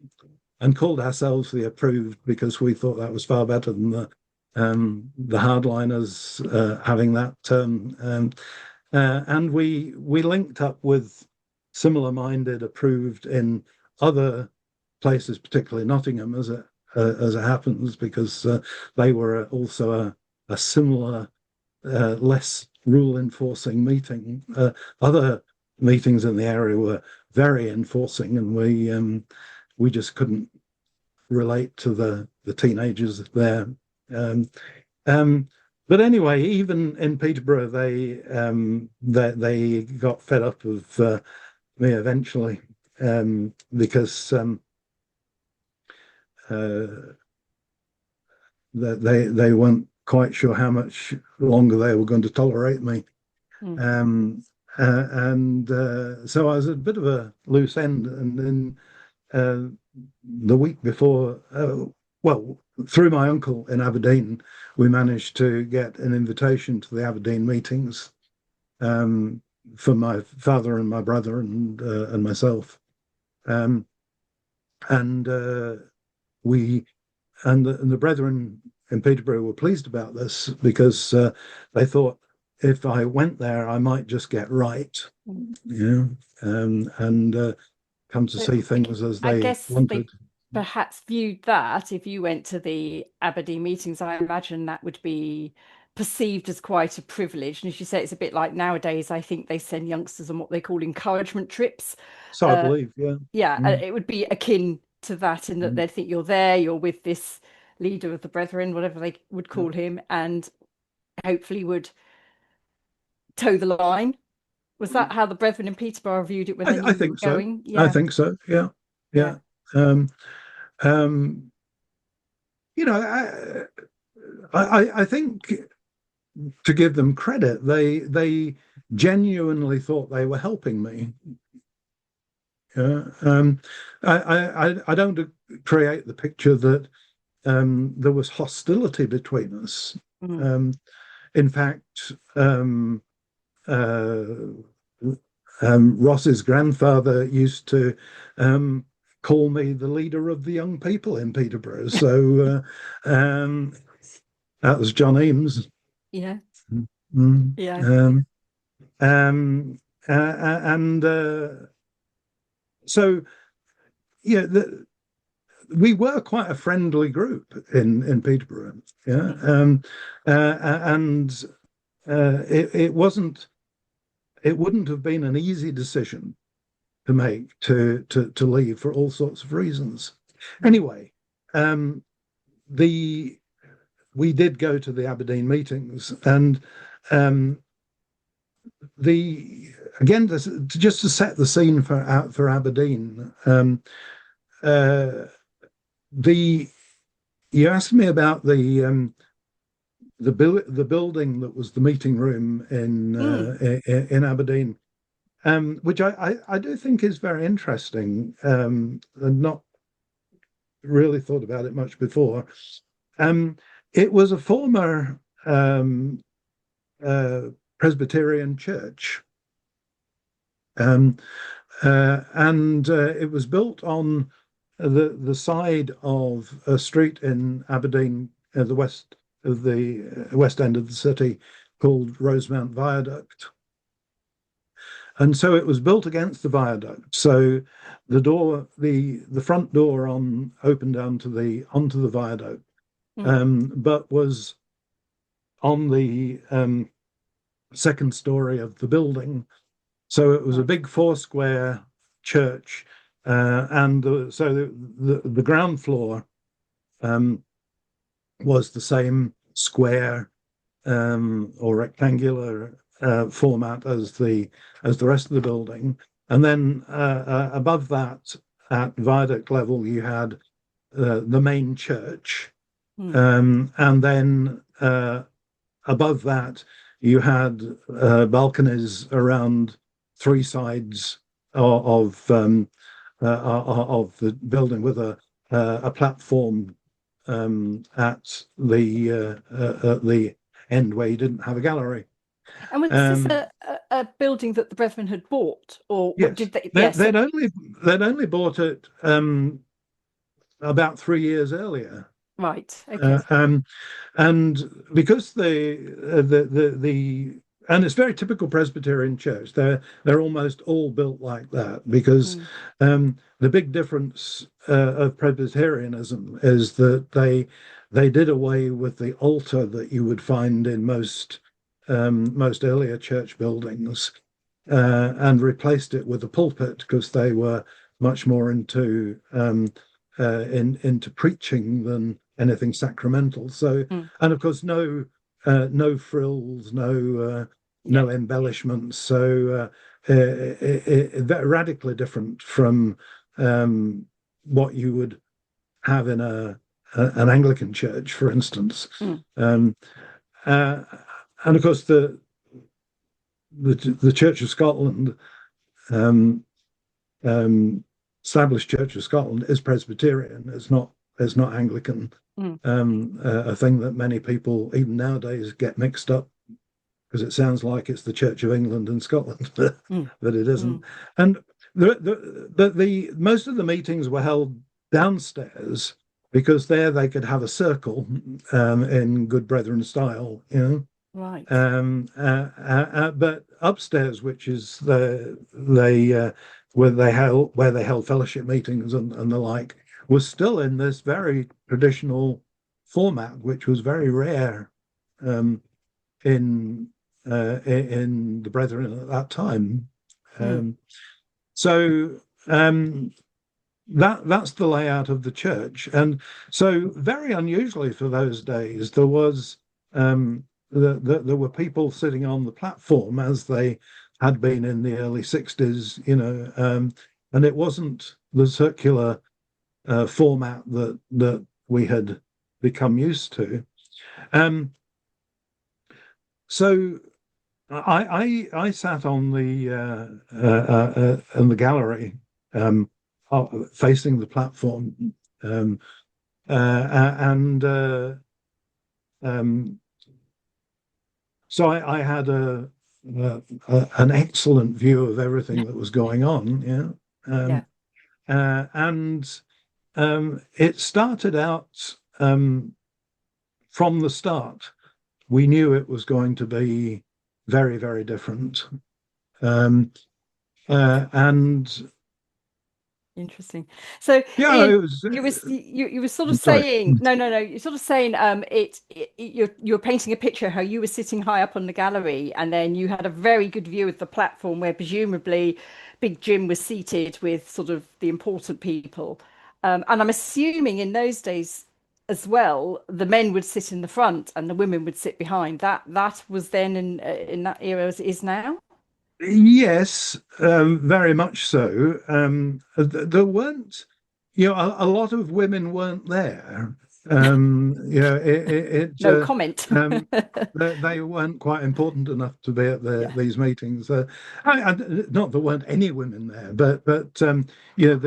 and called ourselves the Approved, because we thought that was far better than the hardliners having that term. And we linked up with similar-minded Approved in other places, particularly Nottingham, as it happens, because they were also a similar, less rule-enforcing meeting. Other meetings in the area were very enforcing, and we just couldn't relate to the teenagers there. But anyway, even in Peterborough, they got fed up of me eventually, because they weren't quite sure how much longer they were going to tolerate me. So I was a bit of a loose end, and then the week before, through my uncle in Aberdeen, we managed to get an invitation to the Aberdeen meetings for my father and my brother and myself, and the Brethren in Peterborough were pleased about this, because they thought if I went there, I might just get right, and come to see things as they wanted. They perhaps viewed that if you went to the Aberdeen meetings, I imagine that would be perceived as quite a privilege. And as you say, it's a bit like nowadays, I think they send youngsters on what they call encouragement trips. So I believe, yeah. Yeah, it would be akin to that, in that they'd think you're there, you're with this leader of the Brethren, whatever they would call him, and hopefully would toe the line. Was that how the Brethren in Peterborough viewed it when they knew you were going? Yeah. I think so. Yeah. I think, to give them credit, they genuinely thought they were helping me. I don't create the picture that there was hostility between us. In fact, Ross's grandfather used to call me the leader of the young people in Peterborough. So that was John Eames. Yeah. So we were quite a friendly group in Peterborough. It wouldn't have been an easy decision to make, to leave, for all sorts of reasons. Anyway, we did go to the Aberdeen meetings, and the again, just to set the scene for Aberdeen, the you asked me about the building that was the meeting room in Aberdeen, which I do think is very interesting, and not really thought about it much before. It was a former Presbyterian church, and it was built on the side of a street in Aberdeen, the west end of the city, called Rosemount Viaduct. And so it was built against the viaduct. So the front door opened onto the viaduct, but was on the second story of the building. So it was a big 4-square church, and so the ground floor was the same square or rectangular format as the rest of the building, and then above that, at viaduct level, you had the main church, and then above that you had balconies around 3 sides of the building, with a platform at the end where you didn't have a gallery. And was this a building that the Brethren had bought, or yes, did they? They'd only bought it about 3 years earlier. Right. Okay. And because and it's very typical Presbyterian church. They're almost all built like that, because the big difference of Presbyterianism is that they did away with the altar that you would find in most earlier church buildings, and replaced it with a pulpit, because they were much more into preaching than anything sacramental. So, and of course, no frills, no embellishments. So radically different from what you would have in an Anglican church, for instance. And of course, the Church of Scotland, established Church of Scotland, is Presbyterian. It's not Anglican. A thing that many people even nowadays get mixed up, because it sounds like it's the Church of England and Scotland, but it isn't. And the most of the meetings were held downstairs, because there they could have a circle in good Brethren style, Right. But upstairs, which is where they held fellowship meetings and the like, was still in this very traditional format, which was very rare in the Brethren at that time. So that's the layout of the church. And so, very unusually for those days, there was there were people sitting on the platform, as they had been in the early 60s, and it wasn't the circular format that we had become used to. So I sat on the in the gallery, facing the platform, so I had an excellent view of everything that was going on. And it started out, from the start, we knew it was going to be very, very different. And interesting. So yeah, Ian, it was. You were sort of saying no. You're sort of saying you're painting a picture how you were sitting high up on the gallery, and then you had a very good view of the platform, where presumably Big Jim was seated with sort of the important people. And I'm assuming in those days as well, the men would sit in the front and the women would sit behind. That was then in that era as it is now. Yes, very much so. There weren't, a lot of women weren't there. No comment. They weren't quite important enough to be at Yeah. these meetings. Not there weren't any women there, but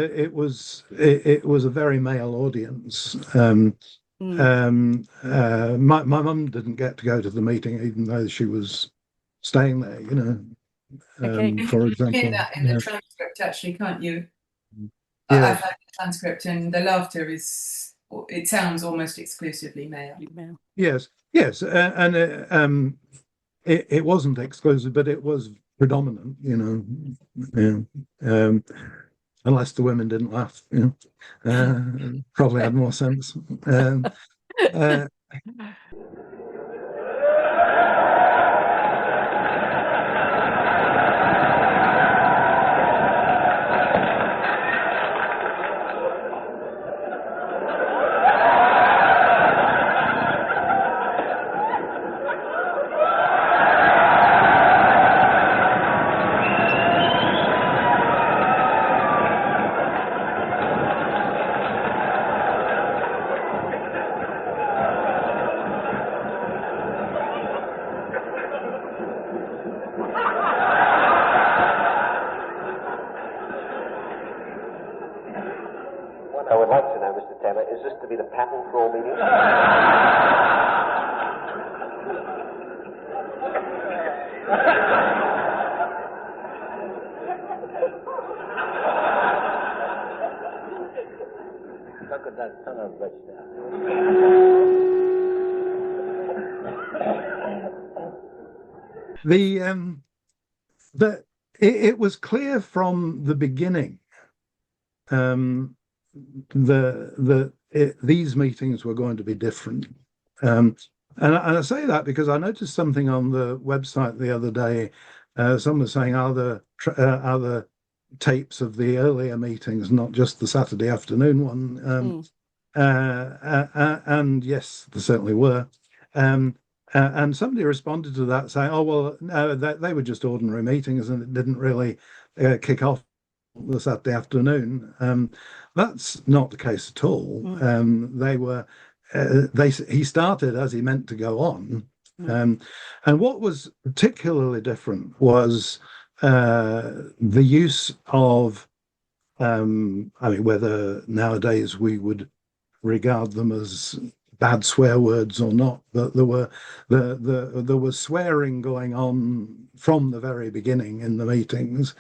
it was a very male audience. My mum didn't get to go to the meeting, even though she was staying there. Okay. For You can hear example. that in the transcript, actually, can't you? Yes. I've heard the transcript, and the laughter it sounds almost exclusively male. Yes, and it wasn't exclusive, but it was predominant, unless the women didn't laugh, probably had more sense. I would like to know, Mr. Taylor, is this to be the pattern for all meetings? Look at that son of a bitch there. It was clear from the beginning these meetings were going to be different. And I say that because I noticed something on the website the other day. Someone was saying, are the tapes of the earlier meetings, not just the Saturday afternoon one? And yes, there certainly were. And somebody responded to that saying, oh, well, no, they were just ordinary meetings and it didn't really kick off the Saturday afternoon. That's not the case at all. He started as he meant to go on. And what was particularly different was the use of, whether nowadays we would regard them as bad swear words or not, but there was swearing going on from the very beginning in the meetings.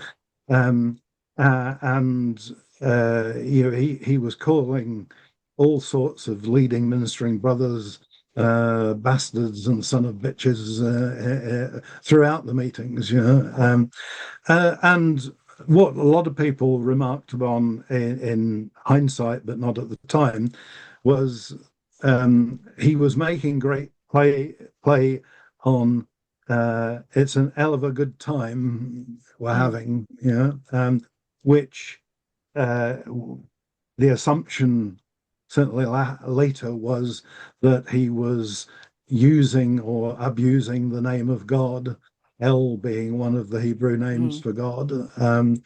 He was calling all sorts of leading ministering brothers bastards and son of bitches throughout the meetings, and what a lot of people remarked upon in hindsight, but not at the time, was he was making great play on it's an hell of a good time we're having, which the assumption certainly later was that he was using or abusing the name of God, El being one of the Hebrew names for God, and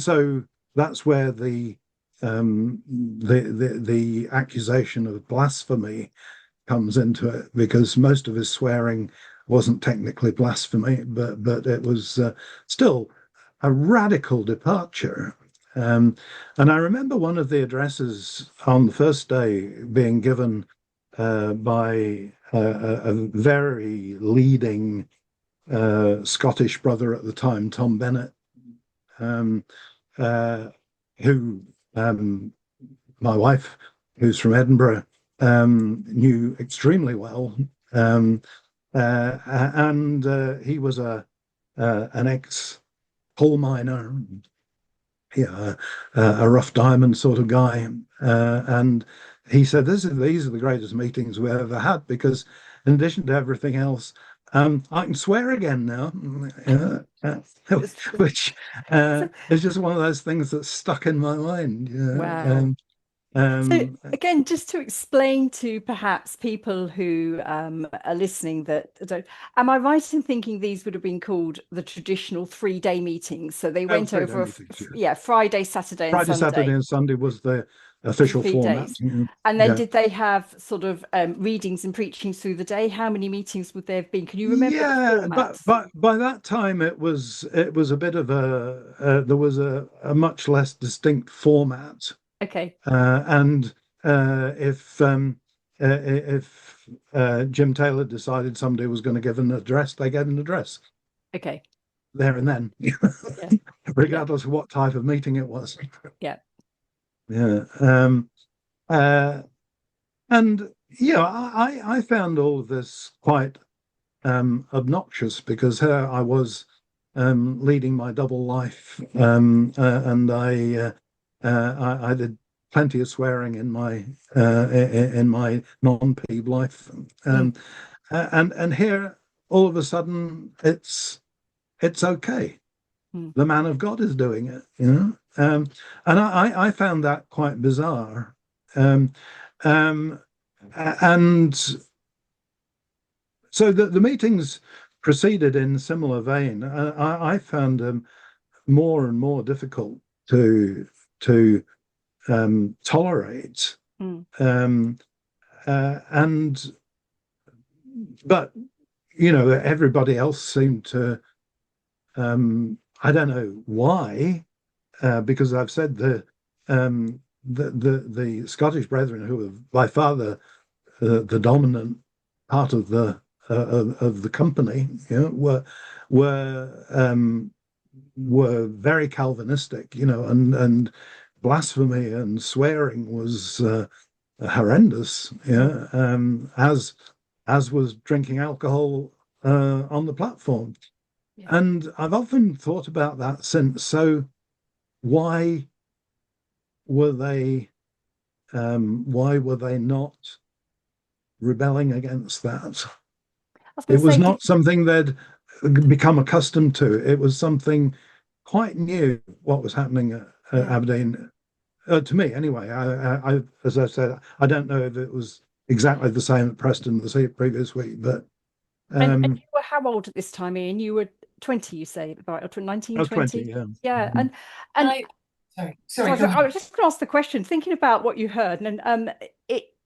so that's where the accusation of blasphemy comes into it, because most of his swearing wasn't technically blasphemy, but it was still a radical departure. And I remember one of the addresses on the first day being given by a very leading Scottish brother at the time, Tom Bennett, who my wife, who's from Edinburgh, knew extremely well. And he was an ex-coal miner, a rough diamond sort of guy. And he said, these are the greatest meetings we've ever had, because in addition to everything else, I can swear again now, which is just one of those things that's stuck in my mind. Wow. So again, just to explain to perhaps people who are listening that don't, am I right in thinking these would have been called the traditional 3-day meetings? So they went 3-day over, meetings, yeah. Friday, Saturday, and Friday, Saturday, Sunday, and Sunday was the the official 3 format. days. And then Yeah. did they have sort of readings and preachings through the day? How many meetings would there have been? Can you remember the Yeah, formats? but by that time it was a bit of there was a much less distinct format. Okay. And if Jim Taylor decided somebody was going to give an address, they gave an address Okay. there and then, Yeah. regardless of what type of meeting it was. Yeah. Yeah. And yeah, I found all of this quite obnoxious because here I was leading my double life, and I did plenty of swearing in my non-pebe life, and here all of a sudden it's okay. The man of God is doing it, and I found that quite bizarre, and so the meetings proceeded in similar vein. I found them more and more difficult to tolerate, and but everybody else seemed to. I don't know why, because I've said the Scottish Brethren, who were by far the dominant part of the company, were very Calvinistic, and blasphemy and swearing was horrendous, as was drinking alcohol on the platform. Yeah. And I've often thought about that since. So why were they not rebelling against that? It was not something they'd become accustomed to. It was something quite new, what was happening at Aberdeen, to me anyway. I, as I said, I don't know if it was exactly the same at Preston the previous week, but and you were how old at this time, Ian? You were 20, you say, about 19, 20? Yeah. Yeah. Mm-hmm. And sorry. I was just going to ask the question, thinking about what you heard, and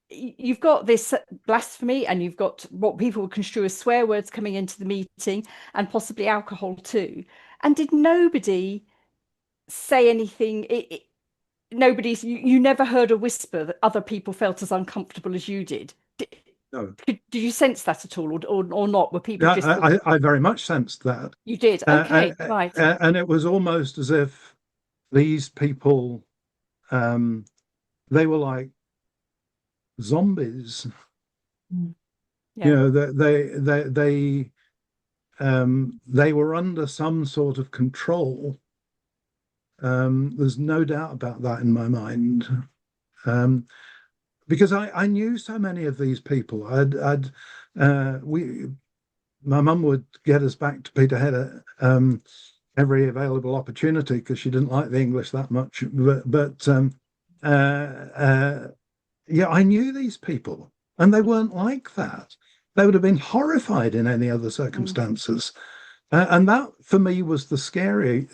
you've got this blasphemy, and you've got what people would construe as swear words coming into the meeting, and possibly alcohol too. And did nobody say anything? You never heard a whisper that other people felt as uncomfortable as you did. No. Did you sense that at all, or not? Were people just? I very much sensed that. You did. Okay, right. And it was almost as if these people, they were like zombies. Yeah. They were under some sort of control. There's no doubt about that in my mind, because I knew so many of these people. My mum would get us back to Peterhead every available opportunity because she didn't like the English that much. But yeah, I knew these people, and they weren't like that. They would have been horrified in any other circumstances, and that for me was the scary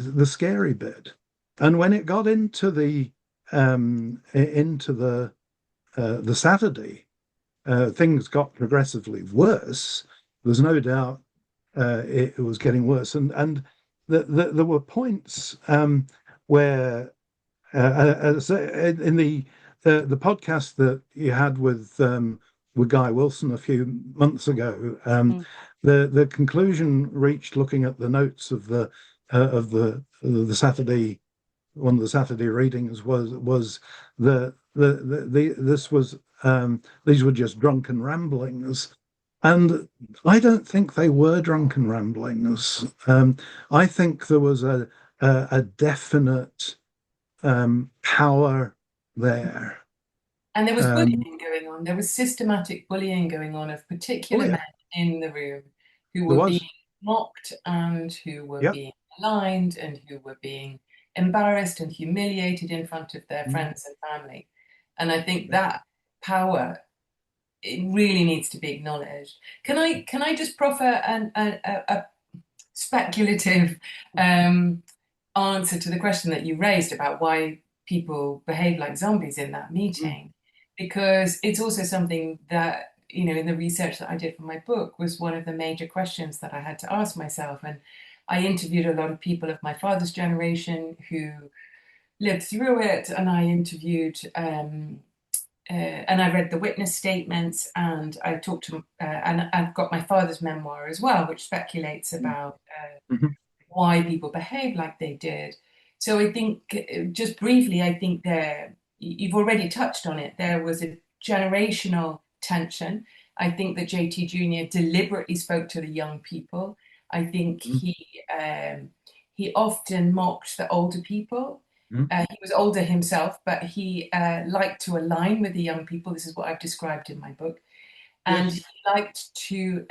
bit. And when it got into the Saturday, things got progressively worse. There's no doubt it was getting worse, and there were points where in the podcast that you had with Guy Wilson a few months ago, the conclusion reached looking at the notes of the Saturday, one of the Saturday readings was these were just drunken ramblings. And I don't think they were drunken ramblings. I think there was a definite power there. And there was bullying going on. There was systematic bullying going on of particular men in the room who were being mocked and who were being maligned and who were being embarrassed and humiliated in front of their friends and family. And I think that power, it really needs to be acknowledged. Can I just proffer a speculative answer to the question that you raised about why people behave like zombies in that meeting? Because it's also something that, in the research that I did for my book, was one of the major questions that I had to ask myself. And I interviewed a lot of people of my father's generation who lived through it, and I interviewed and I read the witness statements, and I talked to, and I've got my father's memoir as well, which speculates about why people behave like they did. So I think, just briefly, I think you've already touched on it. There was a generational tension. I think that JT Jr. deliberately spoke to the young people. I think he often mocked the older people. He was older himself, but he liked to align with the young people. This is what I've described in my book. And he liked to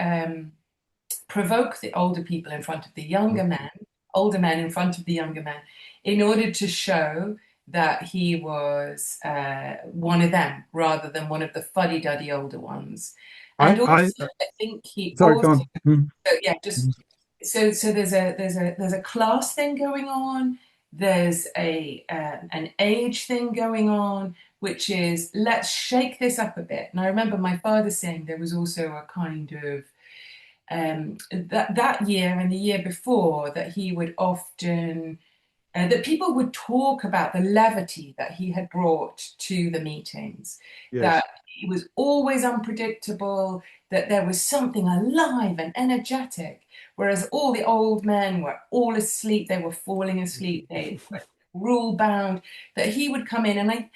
provoke the older people in front of the younger men, older men in front of the younger men, in order to show that he was one of them rather than one of the fuddy-duddy older ones. And I think he sorry, also, go on. So there's a class thing going on. There's an age thing going on, which is, let's shake this up a bit. And I remember my father saying there was also a kind of that year and the year before, that he would often that people would talk about the levity that he had brought to the meetings, that he was always unpredictable, that there was something alive and energetic, whereas all the old men were all asleep, they were falling asleep, they were rule bound, that he would come in. And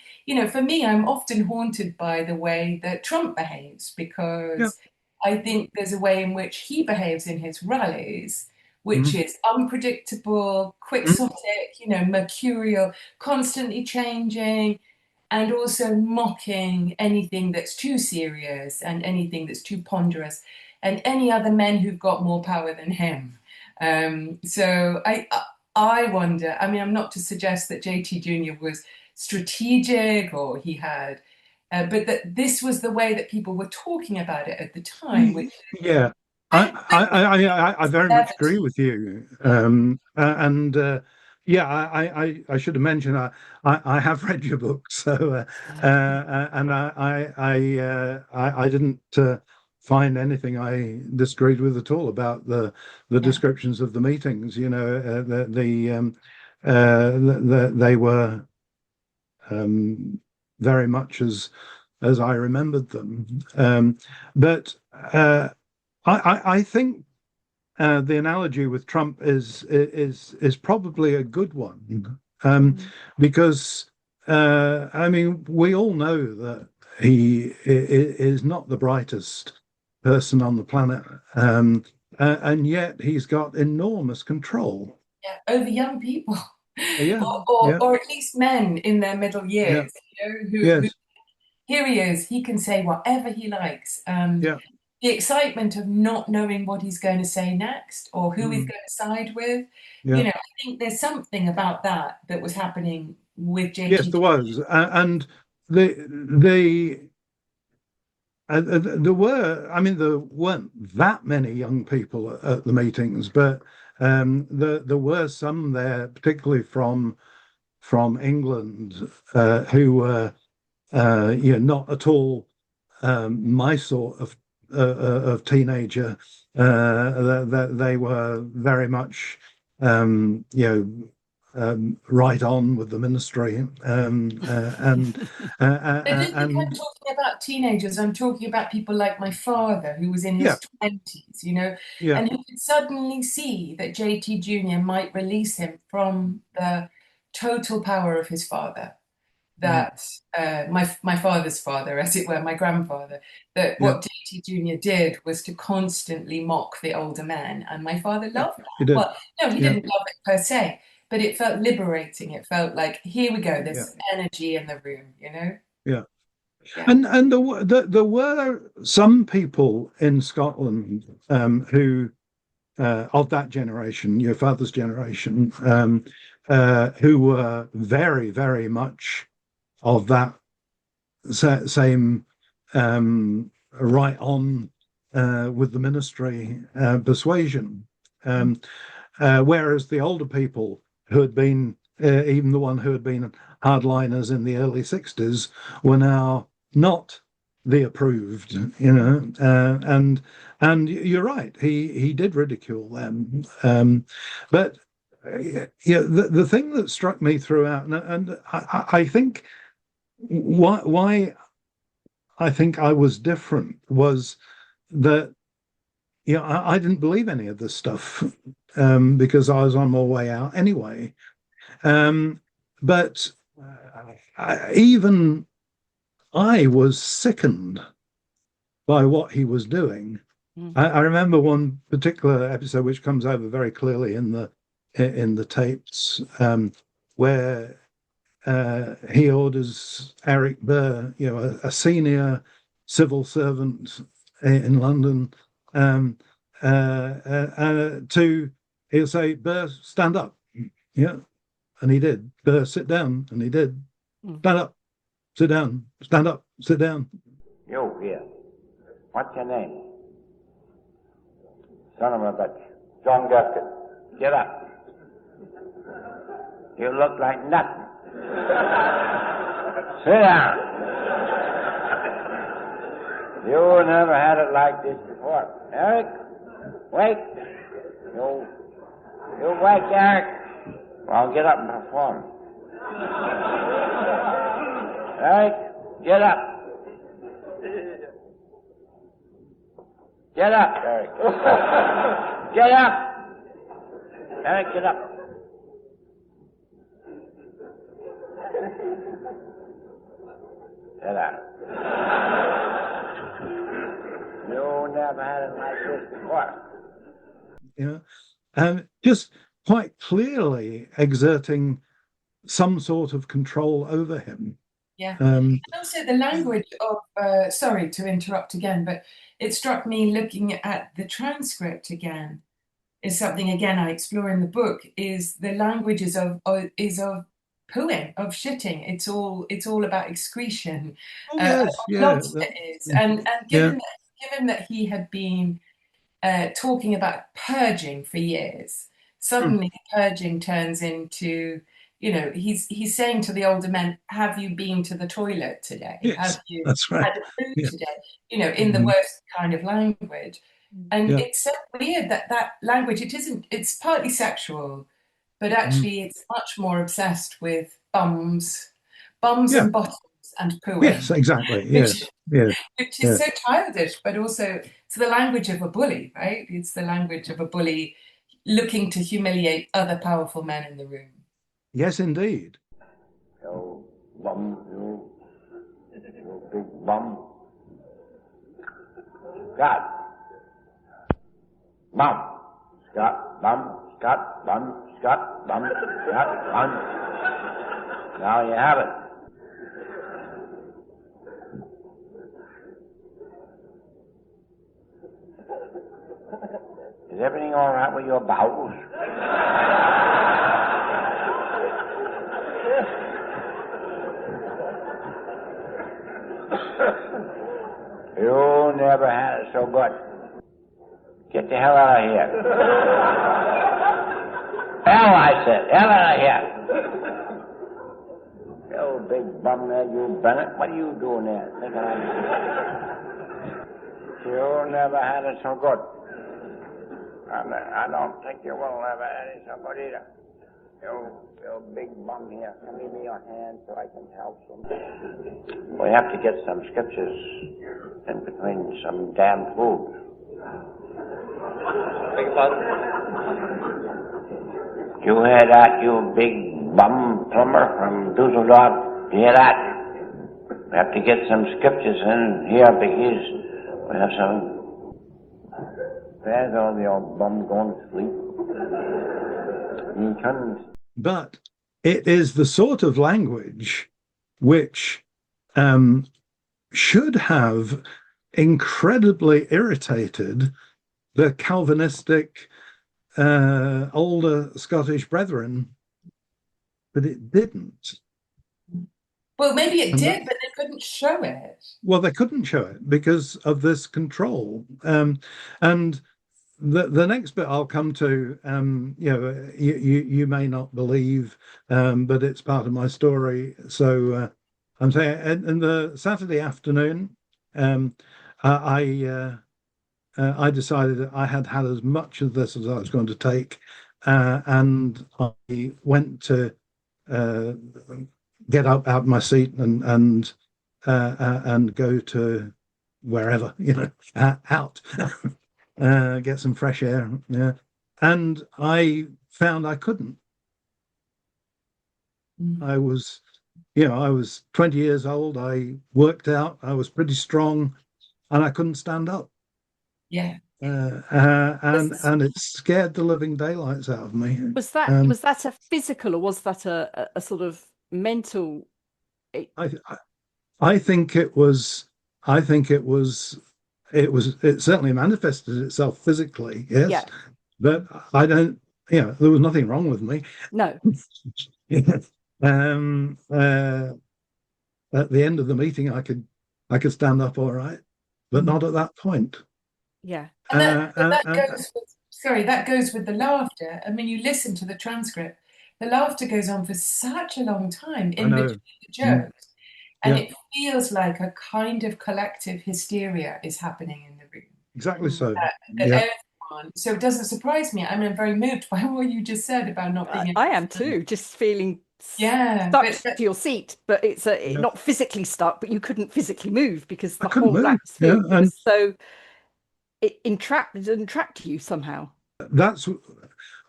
for me, I'm often haunted by the way that Trump behaves, because I think there's a way in which he behaves in his rallies, which is unpredictable, quixotic, mercurial, constantly changing, and also mocking anything that's too serious and anything that's too ponderous, and any other men who've got more power than him. So I wonder, I'm not to suggest that JT Jr. was strategic or he had, but that this was the way that people were talking about it at the time. Which, I very much agree with you. I should have mentioned I have read your book, so and I didn't find anything I disagreed with at all about the descriptions of the meetings. They were very much as I remembered them. But I think the analogy with Trump is probably a good one, because we all know that he is not the brightest person on the planet, and yet he's got enormous control over young people, or at least men in their middle years. Who here he is, he can say whatever he likes. The excitement of not knowing what he's going to say next or who he's going to side with. I think there's something about that was happening with JT. Yes, there was, and there weren't that many young people at the meetings, but there were some there, particularly from England, who were not at all my sort of teenager. That they were very much right on with the ministry, and I don't think I'm talking about teenagers. I'm talking about people like my father, who was in his 20s, and who could suddenly see that JT Jr. might release him from the total power of his father. That my father's father, as it were, my grandfather, that what JT Jr. did was to constantly mock the older men, and my father loved that. He did. Well, no, he didn't love it per se, but it felt liberating. It felt like, here we go, there's energy in the room, Yeah. And there were some people in Scotland who of that generation, your father's generation, who were very, very much of that same right on with the ministry persuasion. Whereas the older people who had been, even the one who had been hardliners in the early 60s, were now not the approved, and you're right, he did ridicule them, but the thing that struck me throughout, and I think why I think I was different was that I didn't believe any of this stuff, because I was on my way out anyway. But even I was sickened by what he was doing. I remember one particular episode which comes over very clearly in the tapes, where he orders Eric Burr, a senior civil servant in London, he'll say, Burr, stand up. Yeah. And he did. Burr, sit down. And he did. Stand up, sit down, stand up, sit down. You here. What's your name? Son of a bitch. John Gaskin. Get up. You look like nothing. Sit down. You never had it like this before. Eric, wait. You wait, Eric. Well, get up and perform. Eric, get up. Get up, Eric. Get up. Eric, get up. Sit down. You never had it like this before. Just quite clearly exerting some sort of control over him. Yeah. And also the language of, sorry to interrupt again, but it struck me looking at the transcript again, is something again I explore in the book, is the language is of pooing, of shitting. It's all about excretion. Lots of it is. And given that he had been talking about purging for years, suddenly the purging turns into, he's saying to the older men, have you been to the toilet today? Yes, have you that's right. had food today? In the worst kind of language. And it's so weird that language, it's partly sexual, but actually it's much more obsessed with bums and bottoms and pooing. Yes, exactly. Which is so childish, but also it's the language of a bully, right? It's the language of a bully looking to humiliate other powerful men in the room. Yes, indeed. You bum, you big bum. Scott. Bum. Scott, bum, Scott, bum, Scott, bum, Scott, bum. Now you have it. Is everything all right with your bowels? You never had it so good. Get the hell out of here. Hell, I said. Hell out of here. You big bum there, you Bennett. What are you doing there? You never had it so good. I don't think you will ever had it so good either. You big bum here. Come give me your hand so I can help some. We have to get some scriptures in between some damn food. Beg your pardon? You hear that, you big bum plumber from Dusseldorf? You hear that? We have to get some scriptures in here because we have some. There's all the old bum going to sleep. He couldn't. But it is the sort of language which should have incredibly irritated the Calvinistic older Scottish brethren, but it didn't. Well, maybe it did, but they couldn't show it. Well, they couldn't show it because of this control. And the next bit I'll come to, you may not believe, but it's part of my story. So I'm saying, in the Saturday afternoon, I decided that I had had as much of this as I was going to take, and I went to uh, get up out of my seat and go to wherever, out, get some fresh air. Yeah. And I found I couldn't. I was 20 years old. I worked out. I was pretty strong, and I couldn't stand up. Yeah. And it scared the living daylights out of me. Was that a physical, or was that a sort of mental? I think it was. It certainly manifested itself physically, yes. Yeah. But I don't. There was nothing wrong with me. No. At the end of the meeting, I could stand up all right, but not at that point. Yeah. And that goes with the laughter. I mean, you listen to the transcript. The laughter goes on for such a long time in between the jokes. And it feels like a kind of collective hysteria is happening in the room. Exactly so. Everyone. So it doesn't surprise me. I'm very moved by what you just said about not being able I am too, just feeling stuck to your seat, but it's not physically stuck, but you couldn't physically move because the couldn't whole move. atmosphere was so it entrapped you somehow. That's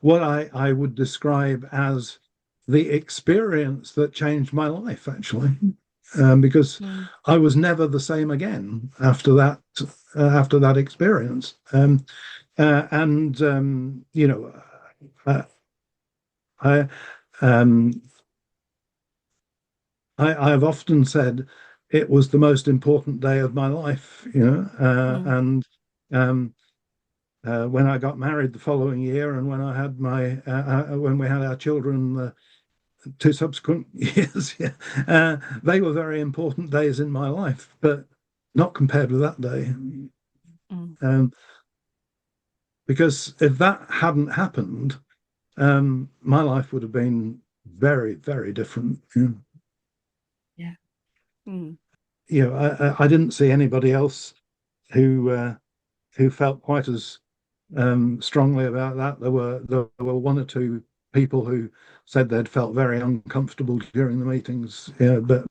what I would describe as the experience that changed my life, actually, because I was never the same again after that experience. I've often said it was the most important day of my life, and when I got married the following year, and when I had when we had our children 2 subsequent years, they were very important days in my life, but not compared with that day. Because if that hadn't happened, my life would have been very, very different. Yeah. I didn't see anybody else who felt quite as strongly about that. There were 1 or 2 people who said they'd felt very uncomfortable during the meetings. But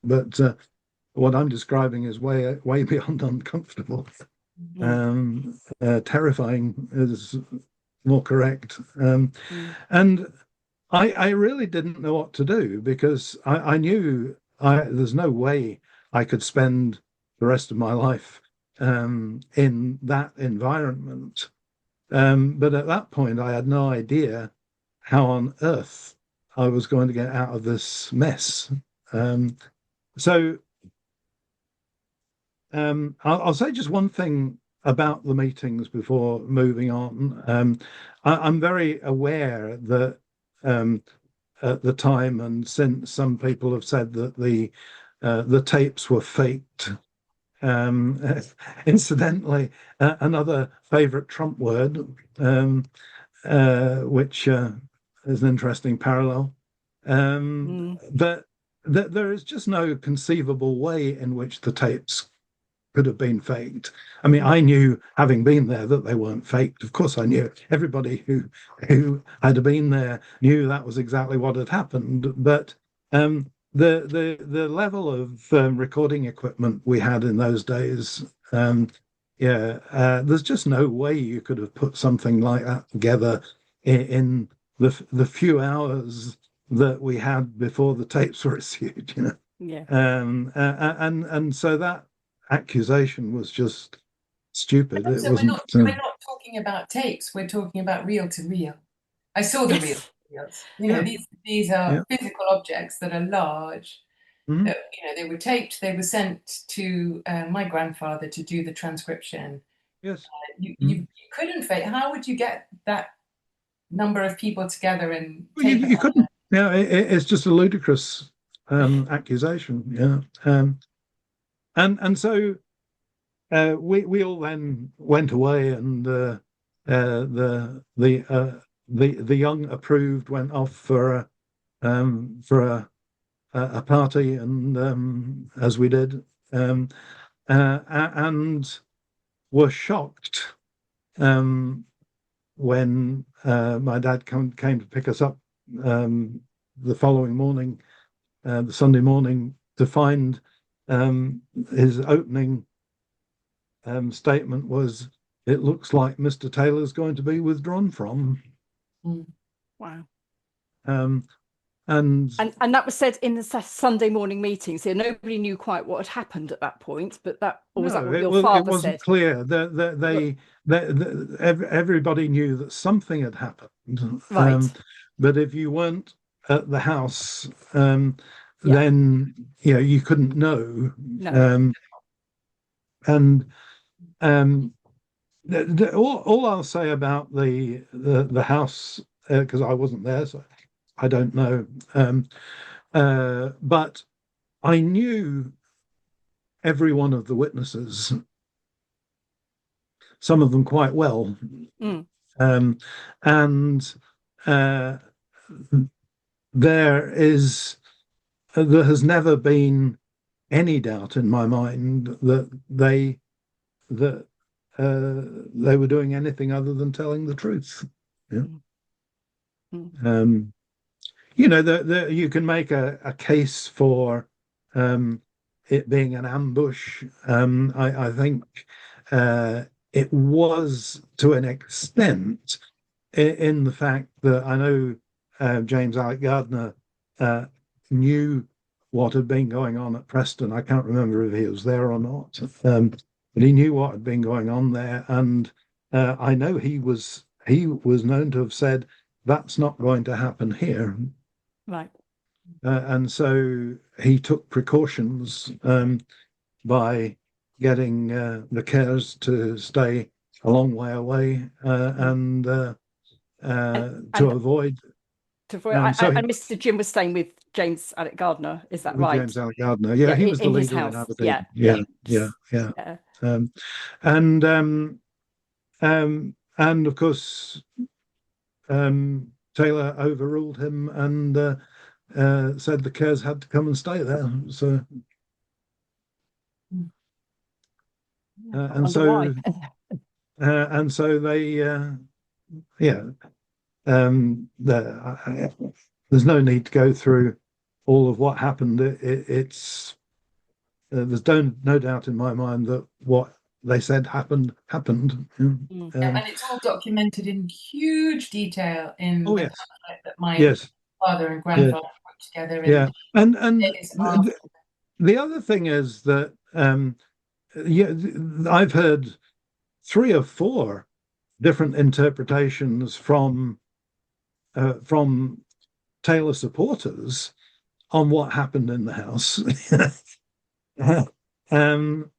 what I'm describing is way beyond uncomfortable. Terrifying is more correct. And I really didn't know what to do, because I knew there's no way I could spend the rest of my life in that environment. But at that point, I had no idea how on earth I was going to get out of this mess. So I'll say just one thing about the meetings before moving on. I'm very aware that at the time, and since, some people have said that the tapes were faked. Incidentally, another favourite Trump word, which is an interesting parallel. But there is just no conceivable way in which the tapes could have been faked. I mean, I knew, having been there, that they weren't faked. Of course, I knew. Everybody who had been there knew that was exactly what had happened. But the level of recording equipment we had in those days, there's just no way you could have put something like that together in the few hours that we had before the tapes were issued. And so that accusation was just stupid. It wasn't. We're not talking about tapes. We're talking about reel to reel. I saw the reel. These are physical objects that are large. They were taped. They were sent to my grandfather to do the transcription. Yes. You couldn't fake. How would you get that number of people together and you couldn't? Yeah, it's just a ludicrous accusation. Yeah. and so we all then went away, and the young approved went off for a party, and as we did, and were shocked when my dad came to pick us up the following morning, the Sunday morning, to find his opening statement was, "It looks like Mr. Taylor's going to be withdrawn from." Wow. And that was said in the Sunday morning meeting, so nobody knew quite what had happened at that point. But was that what your father it wasn't said? clear. Everybody knew that something had happened. Right. But if you weren't at the house, Yeah. then you couldn't know. No. And all I'll say about the house, because I wasn't there, so I don't know. But I knew every one of the witnesses, some of them quite well. And there has never been any doubt in my mind that they were doing anything other than telling the truth. Yeah. You can make a case for it being an ambush. I think it was, to an extent, in the fact that I know James Alec Gardner knew what had been going on at Preston. I can't remember if he was there or not, but he knew what had been going on there, and I know he was known to have said, "That's not going to happen here." Right. And so he took precautions by getting the Kerrs to stay a long way away and to avoid. And Mr. Jim was staying with James Alec Gardner, is that right? James Alec Gardner, yeah, he was the leader in Aberdeen. Yeah. And of course, Taylor overruled him and said the Kerrs had to come and stay there. So, and so they, there's no need to go through all of what happened. There's no doubt in my mind that what they said happened. And it's all documented in huge detail in the pamphlet that my father and grandfather put together. And the other thing is that I've heard 3 or 4 different interpretations from Taylor supporters on what happened in the house,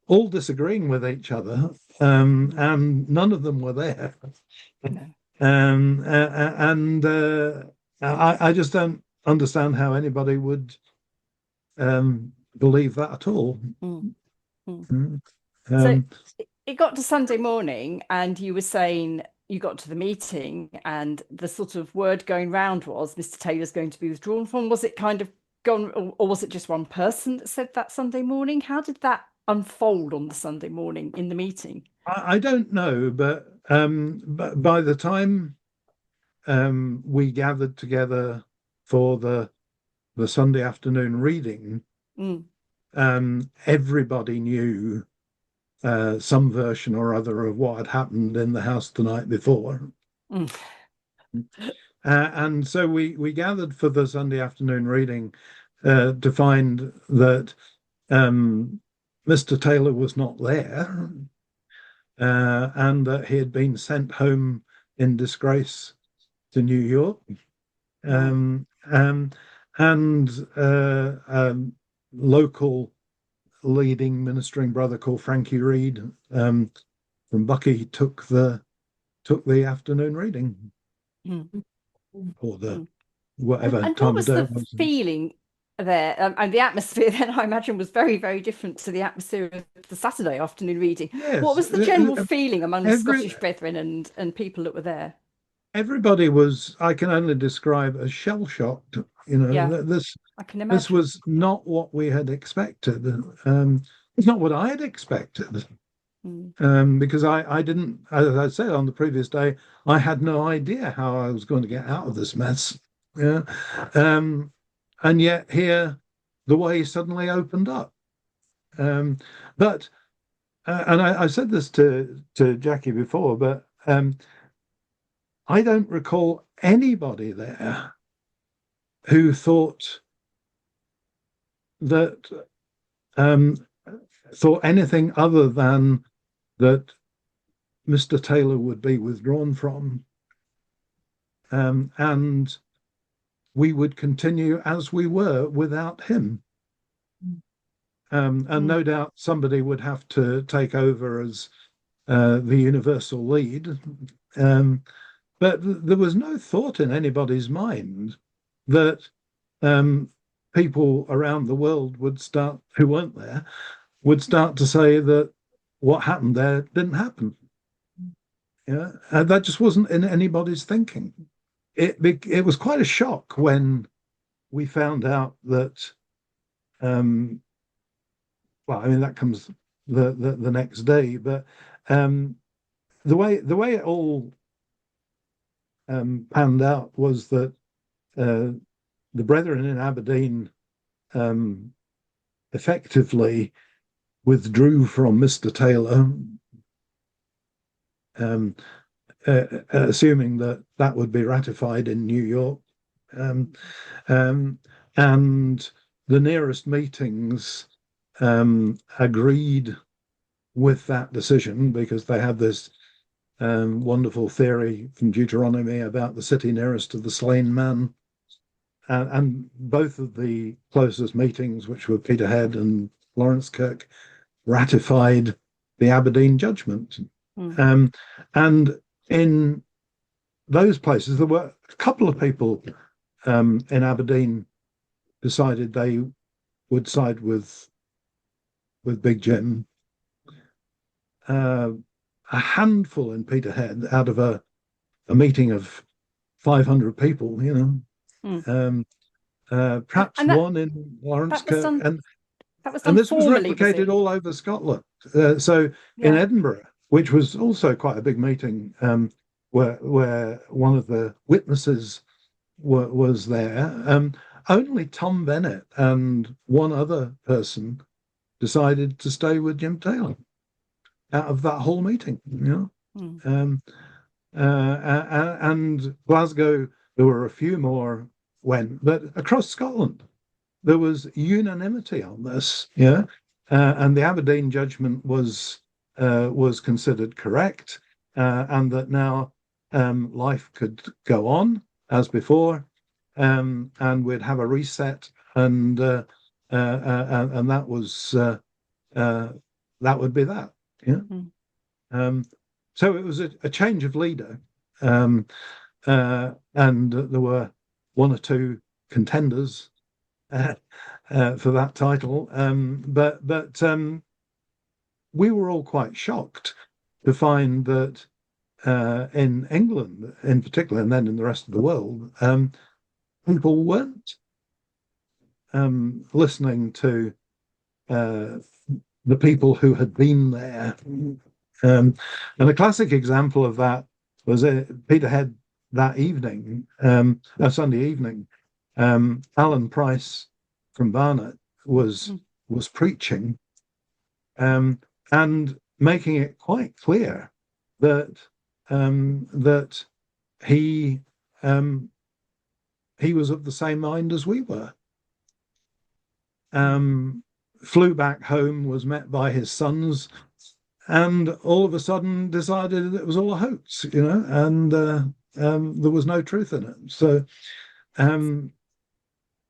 all disagreeing with each other, and none of them were there. I just don't understand how anybody would believe that at all. So it got to Sunday morning, and you were saying you got to the meeting, and the sort of word going round was Mr. Taylor's going to be withdrawn from. Was it kind of gone, or was it just one person that said that Sunday morning? How did that unfold on the Sunday morning in the meeting? I don't know, but by the time we gathered together for the Sunday afternoon reading, everybody knew some version or other of what had happened in the house the night before. And so we gathered for the Sunday afternoon reading to find that Mr. Taylor was not there, and that he had been sent home in disgrace to New York. And local leading ministering brother called Frankie Reed from Bucky took the afternoon reading, or the whatever and time what was of day the it was. feeling there. And the atmosphere then, I imagine, was very, very different to the atmosphere of the Saturday afternoon reading. Yes, What was the general feeling among the Scottish Brethren and people that were there? everybody was, I can only describe as shell-shocked. I can imagine. This was not what we had expected. It's not what I had expected. Because I didn't, as I said on the previous day, I had no idea how I was going to get out of this mess. Yeah. And yet here, the way suddenly opened up. But I said this to Jackie before, but I don't recall anybody there who thought anything other than that Mr. Taylor would be withdrawn from, and we would continue as we were without him. And no doubt somebody would have to take over as the universal lead. But there was no thought in anybody's mind that people around the world who weren't there, would start to say that what happened there didn't happen. Yeah, and that just wasn't in anybody's thinking. It was quite a shock when we found out that. Well, I mean that comes the next day, but the way it all panned out was that the Brethren in Aberdeen effectively withdrew from Mr. Taylor, assuming that would be ratified in New York, and the nearest meetings agreed with that decision because they had this wonderful theory from Deuteronomy about the city nearest to the slain man. And both of the closest meetings, which were Peterhead and Lawrence Kirk, ratified the Aberdeen judgment. And in those places, there were a couple of people in Aberdeen decided they would side with Big Jim. A handful in Peterhead out of a meeting of 500 people, perhaps one in Lawrence Kirk, and this was replicated all over Scotland. In Edinburgh, which was also quite a big meeting, where one of the witnesses was there, only Tom Bennett and one other person decided to stay with Jim Taylor out of that whole meeting. And Glasgow, there were a few more went, but across Scotland there was unanimity on this. And the Aberdeen judgment was considered correct, and that now life could go on as before, and we'd have a reset, and that was that would be that. So it was a change of leader, and there were one or two contenders for that title, but we were all quite shocked to find that in England in particular, and then in the rest of the world, people weren't listening to the people who had been there. And a classic example of that was Peterhead that evening, Sunday evening. Alan Price from Barnet was preaching, and making it quite clear that he was of the same mind as we were. Flew back home, was met by his sons, and all of a sudden decided it was all a hoax, and there was no truth in it. So, and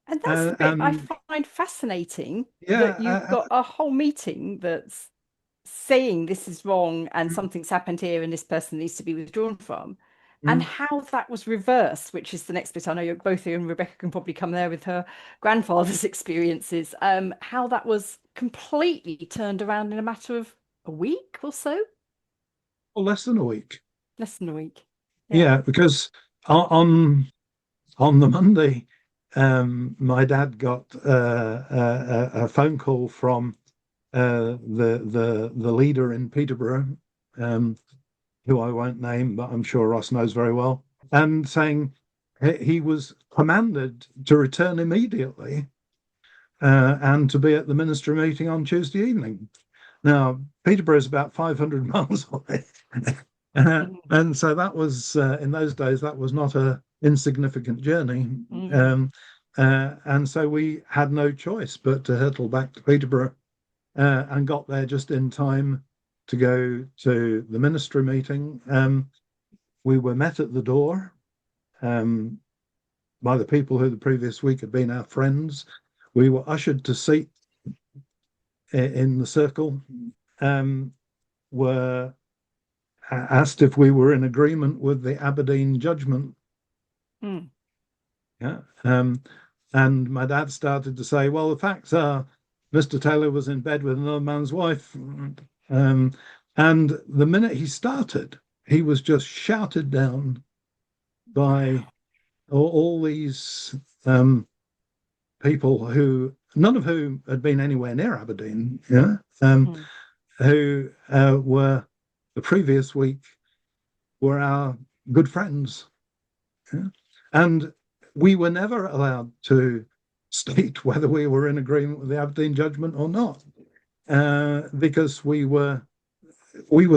that's the bit I find fascinating, that you've got a whole meeting that's saying this is wrong and something's happened here and this person needs to be withdrawn from. and how that was reversed, which is the next bit. I know both you and Rebecca can probably come there with her grandfather's experiences, how that was completely turned around in a matter of a week or so. Or less than a week. Less than a week. Yeah, because on the Monday, my dad got a phone call from the leader in Peterborough, who I won't name, but I'm sure Ross knows very well, and saying he was commanded to return immediately and to be at the ministry meeting on Tuesday evening. Now, Peterborough is about 500 miles away. And so that was, in those days, that was not an insignificant journey. And so we had no choice but to hurtle back to Peterborough and got there just in time to go to the ministry meeting. We were met at the door by the people who the previous week had been our friends. We were ushered to seat in the circle, were asked if we were in agreement with the Aberdeen judgment. Yeah. And my dad started to say, well, the facts are Mr. Taylor was in bed with another man's wife. And the minute he started, he was just shouted down by all these people who, none of whom had been anywhere near Aberdeen, who were the previous week were our good friends. Yeah? And we were never allowed to state whether we were in agreement with the Aberdeen judgment or not, because we were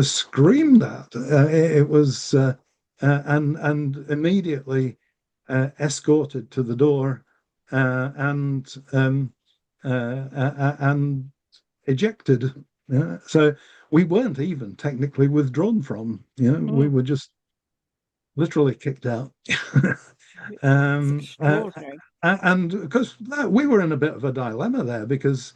screamed at. It was and immediately escorted to the door and ejected. So we weren't even technically withdrawn from. We were just literally kicked out. And because we were in a bit of a dilemma there, because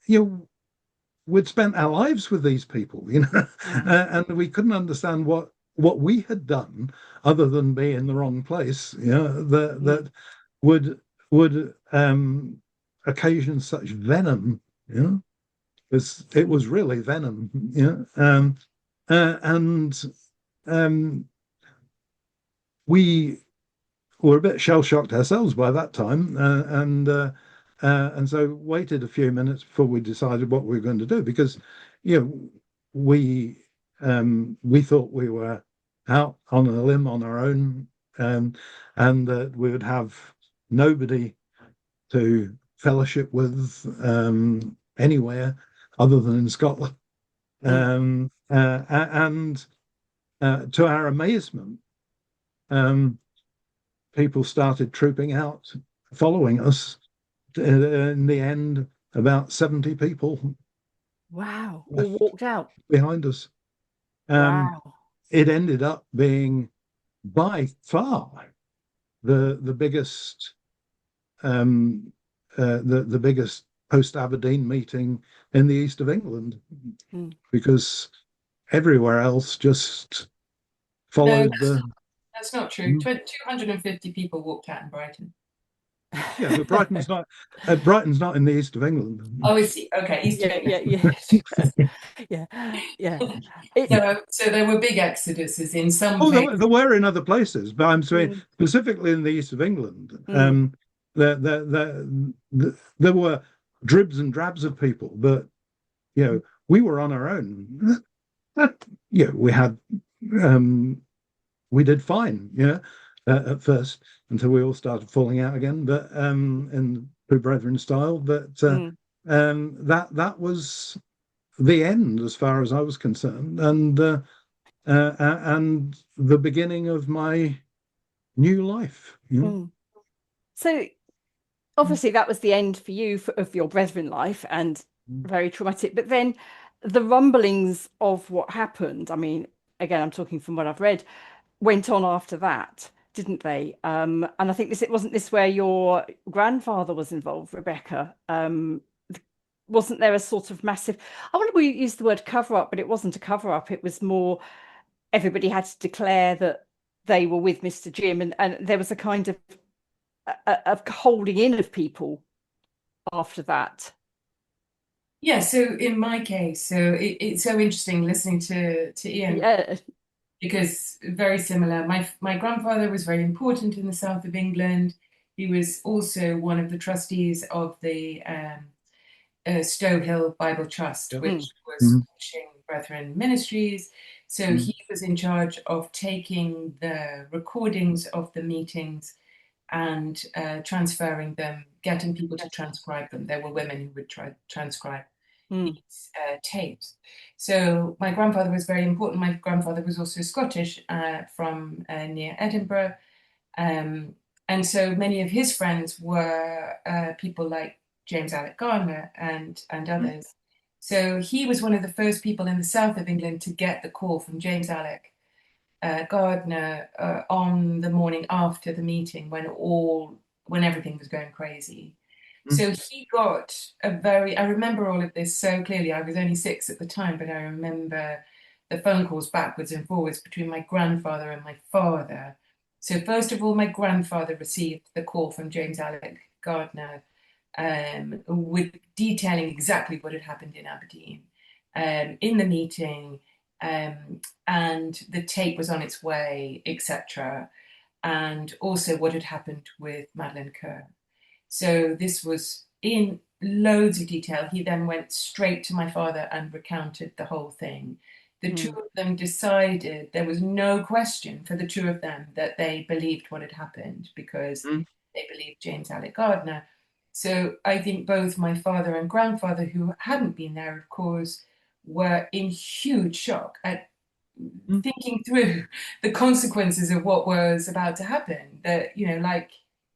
we'd spent our lives with these people, and we couldn't understand what we had done other than be in the wrong place, that would occasion such venom, because it was really venom, and we were a bit shell-shocked ourselves by that time, and so waited a few minutes before we decided what we were going to do, because we thought we were out on a limb on our own, and that we would have nobody to fellowship with anywhere other than in Scotland. And to our amazement, people started trooping out, following us. In the end, about 70 people. Wow! All walked out behind us. Wow! It ended up being by far the biggest the biggest post Aberdeen meeting in the east of England, because everywhere else just followed. That's not true. 250 people walked out in Brighton. Yeah, but Brighton's not in the east of England. Oh, is he? Okay, east of England. Yeah. So there were big exoduses in some. Oh, there were in other places, but I'm saying specifically in the east of England. There were dribs and drabs of people, but we were on our own. We had we did fine, at first, until we all started falling out again, but in Two Brethren style. But that was the end as far as I was concerned, and the beginning of my new life. So obviously that was the end for you of your Brethren life, and very traumatic. But then the rumblings of what happened, I mean, again, I'm talking from what I've read, went on after that, didn't they? And I think wasn't this where your grandfather was involved, Rebecca? Wasn't there a sort of massive, I wonder if we used the word cover up, but it wasn't a cover up. It was more, everybody had to declare that they were with Mr. Jim, and there was a kind of holding in of people after that. Yeah, so in my case, so it's so interesting listening to Ian, Yeah. because very similar. My grandfather was very important in the south of England. He was also one of the trustees of the Stowe Hill Bible Trust, which was pushing Brethren ministries. So he was in charge of taking the recordings of the meetings and transferring them, getting people to transcribe them. There were women who would transcribe these tapes. So my grandfather was very important. My grandfather was also Scottish, from near Edinburgh. And so many of his friends were people like James Alec Gardner and others. So he was one of the first people in the south of England to get the call from James Alec Gardner on the morning after the meeting, when everything was going crazy. So he got I remember all of this so clearly. I was only 6 at the time, but I remember the phone calls backwards and forwards between my grandfather and my father. So first of all, my grandfather received the call from James Alec Gardner, with detailing exactly what had happened in Aberdeen, in the meeting, and the tape was on its way, etc. And also what had happened with Madeleine Kerr. So this was in loads of detail. He then went straight to my father and recounted the whole thing. The two of them decided, there was no question for the two of them, that they believed what had happened, because they believed James Alec Gardner. So I think both my father and grandfather, who hadn't been there, of course, were in huge shock at thinking through the consequences of what was about to happen. That, like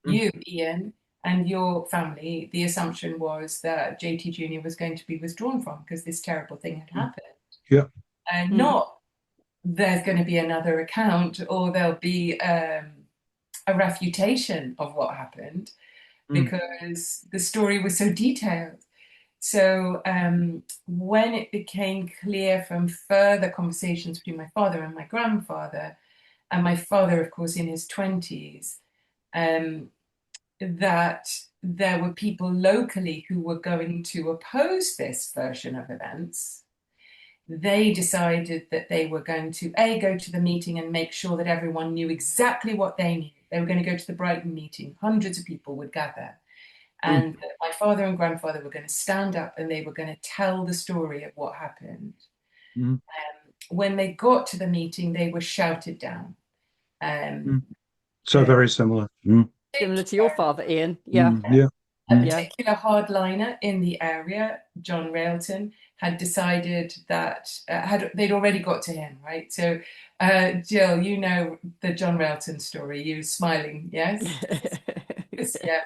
you, Ian, and your family, the assumption was that JT Jr. was going to be withdrawn from because this terrible thing had happened. Yeah. And not there's going to be another account, or there'll be a refutation of what happened, because the story was so detailed. So when it became clear from further conversations between my father and my grandfather, and my father, of course, in his 20s, that there were people locally who were going to oppose this version of events, they decided that they were going to go to the meeting and make sure that everyone knew exactly what they knew. They were going to go to the Brighton meeting. Hundreds of people would gather. And my father and grandfather were going to stand up and they were going to tell the story of what happened. When they got to the meeting, they were shouted down. So very similar. Similar to your father, Ian. Yeah. A particular hardliner in the area, John Railton, had decided that they'd already got to him, right? So, Jill, you know the John Railton story. You were smiling, yes? Yeah.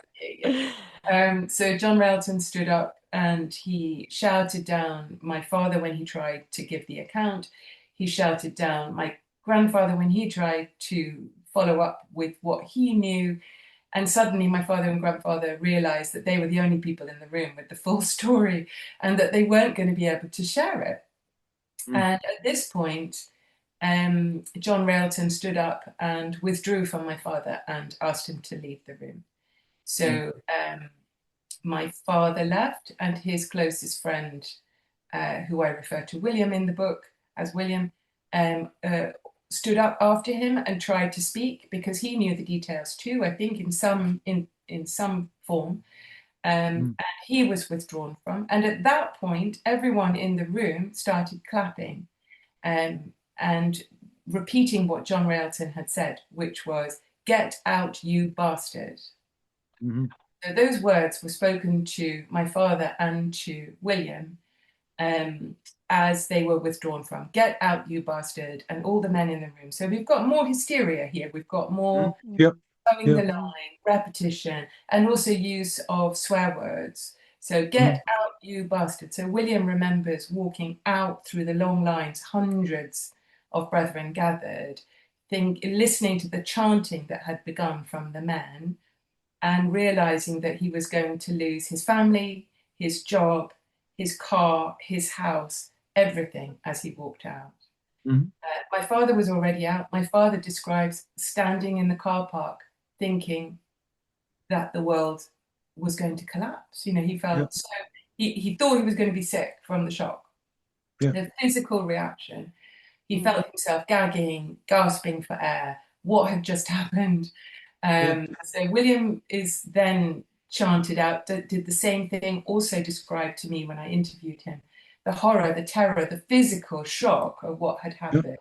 So John Railton stood up and he shouted down my father when he tried to give the account. He shouted down my grandfather when he tried to follow up with what he knew. And suddenly my father and grandfather realized that they were the only people in the room with the full story, and that they weren't going to be able to share it. And at this point, John Railton stood up and withdrew from my father and asked him to leave the room. So my father left, and his closest friend, who I refer to William in the book as William, stood up after him and tried to speak, because he knew the details too, I think in some form, and he was withdrawn from. And at that point, everyone in the room started clapping and repeating what John Railton had said, which was, "Get out, you bastard." So those words were spoken to my father and to William, as they were withdrawn from. "Get out, you bastard," and all the men in the room. So we've got more hysteria here. We've got more towing the line, repetition, and also use of swear words. So "Get out, you bastard." So William remembers walking out through the long lines, hundreds of brethren gathered, listening to the chanting that had begun from the men, and realizing that he was going to lose his family, his job, his car, his house, everything as he walked out. Mhm. My father was already out. My father describes standing in the car park thinking that the world was going to collapse. He Yeah. felt so, he thought he was going to be sick from the shock, Yeah. the physical reaction. He felt himself gagging, gasping for air. What had just happened? Yeah. So William is then chanted out, did the same thing, also described to me when I interviewed him, the horror, the terror, the physical shock of what had Yeah. happened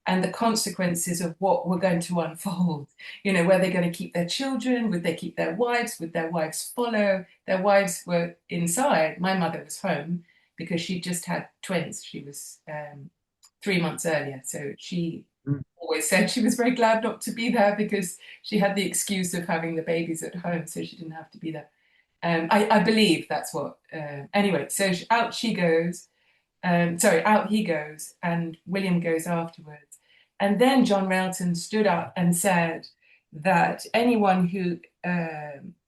and the consequences of what were going to unfold. Were they going to keep their children? Would they keep their wives? Would their wives follow? Their wives were inside. My mother was home because she just had twins. She was 3 months earlier. So she Mm. always said she was very glad not to be there because she had the excuse of having the babies at home, so she didn't have to be there. I believe that's what. Anyway, so out she goes. Out he goes, and William goes afterwards. And then John Railton stood up and said that anyone who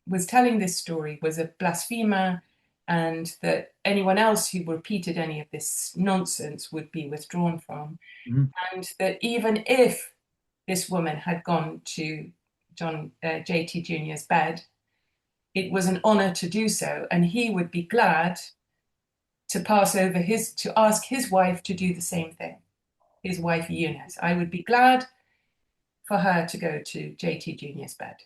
was telling this story was a blasphemer, and that anyone else who repeated any of this nonsense would be withdrawn from. Mhm. And that even if this woman had gone to John JT Jr.'s bed, it was an honor to do so, and he would be glad to ask his wife to do the same thing. His wife Eunice, I would be glad for her to go to JT Jr.'s bed.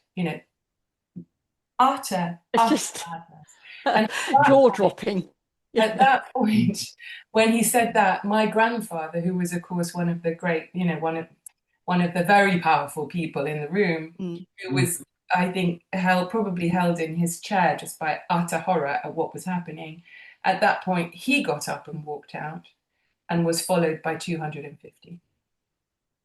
Utter It's just madness. And jaw dropping. at that point, when he said that, my grandfather, who was of course one of the great, one of the very powerful people in the room, who was, I think, probably held in his chair just by utter horror at what was happening. At that point, he got up and walked out and was followed by 250.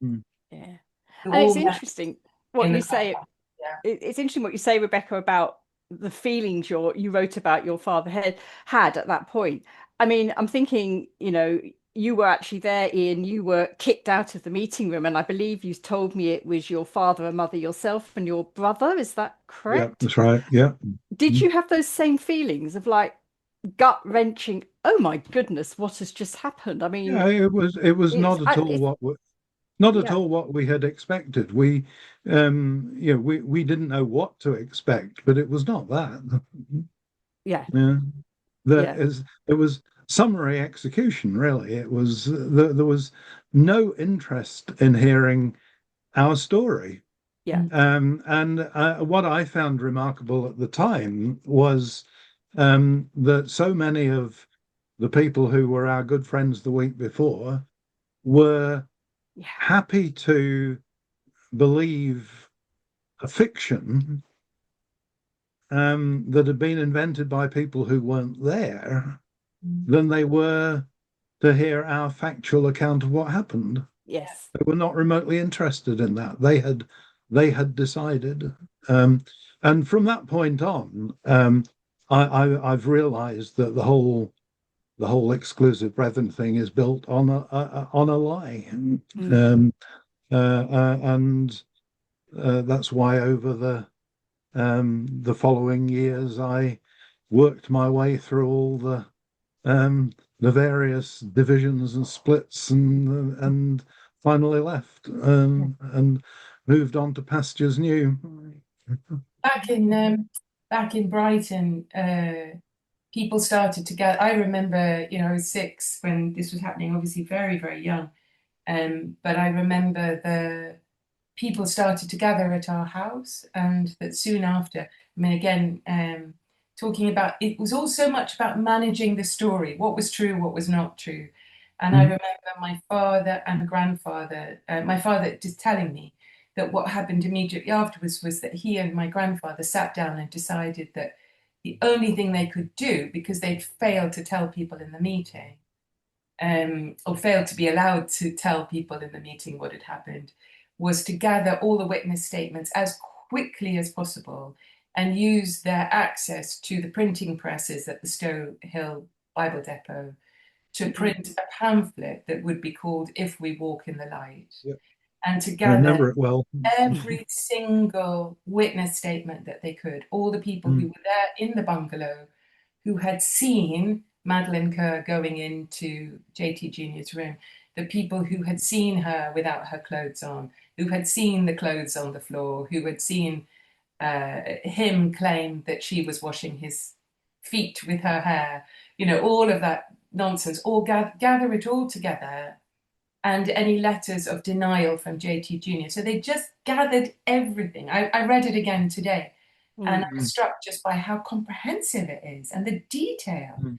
Mm. Yeah. Who And it's all met interesting what in the you car say. park. Yeah. It's interesting what you say, Rebecca, about the feelings you wrote about your father had at that point. I mean, I'm thinking, you were actually there, Ian. You were kicked out of the meeting room, and I believe you told me it was your father and mother, yourself, and your brother. Is that Yeah, correct? that's right. Yeah. Did Mhm. you have those same feelings of like gut wrenching? Oh my goodness, what has just happened? I Yeah, mean, it was it's, not at all it's not at yeah, all what we had expected. We didn't know what to expect, but it was not that. yeah, Yeah, yeah, it was summary execution. Really, there was no interest in hearing our story. yeah, And what I found remarkable at the time was that so many of the people who were our good friends the week before were yeah, happy to believe a fiction that had been invented by people who weren't there than they were to hear our factual account of what happened. yes, They were not remotely interested in that. They had decided, and from that point on, I've realised that the whole exclusive brethren thing is built on a lie, and that's why over the following years I worked my way through all the various divisions and splits and finally left and moved on to pastures new. Back in Brighton, people started to get. I remember, I was 6 when this was happening. Obviously, very very young, but I remember the people started to gather at our house, and that soon after. I mean, again, talking about it was all so much about managing the story, what was true, what was not true, and I Mhm. remember my father and my grandfather. My father just telling me that what happened immediately afterwards was that he and my grandfather sat down and decided that the only thing they could do, because they'd failed to tell people in the meeting, or failed to be allowed to tell people in the meeting what had happened, was to gather all the witness statements as quickly as possible and use their access to the printing presses at the Stowe Hill Bible Depot to print a pamphlet that would be called If We Walk in the Light, Yep. and to I remember gather it well. every single witness statement that they could, all the people who Mm. were there in the bungalow who had seen Madeline Kerr going into JT Jr.'s room. the people who had seen her without her clothes on, who had seen the clothes on the floor, who had seen him claim that she was washing his feet with her hair, all of that nonsense, all gather it all together, and any letters of denial from JT Jr. So they just gathered everything. I read it again today, and I was struck just by how comprehensive it is, and the detail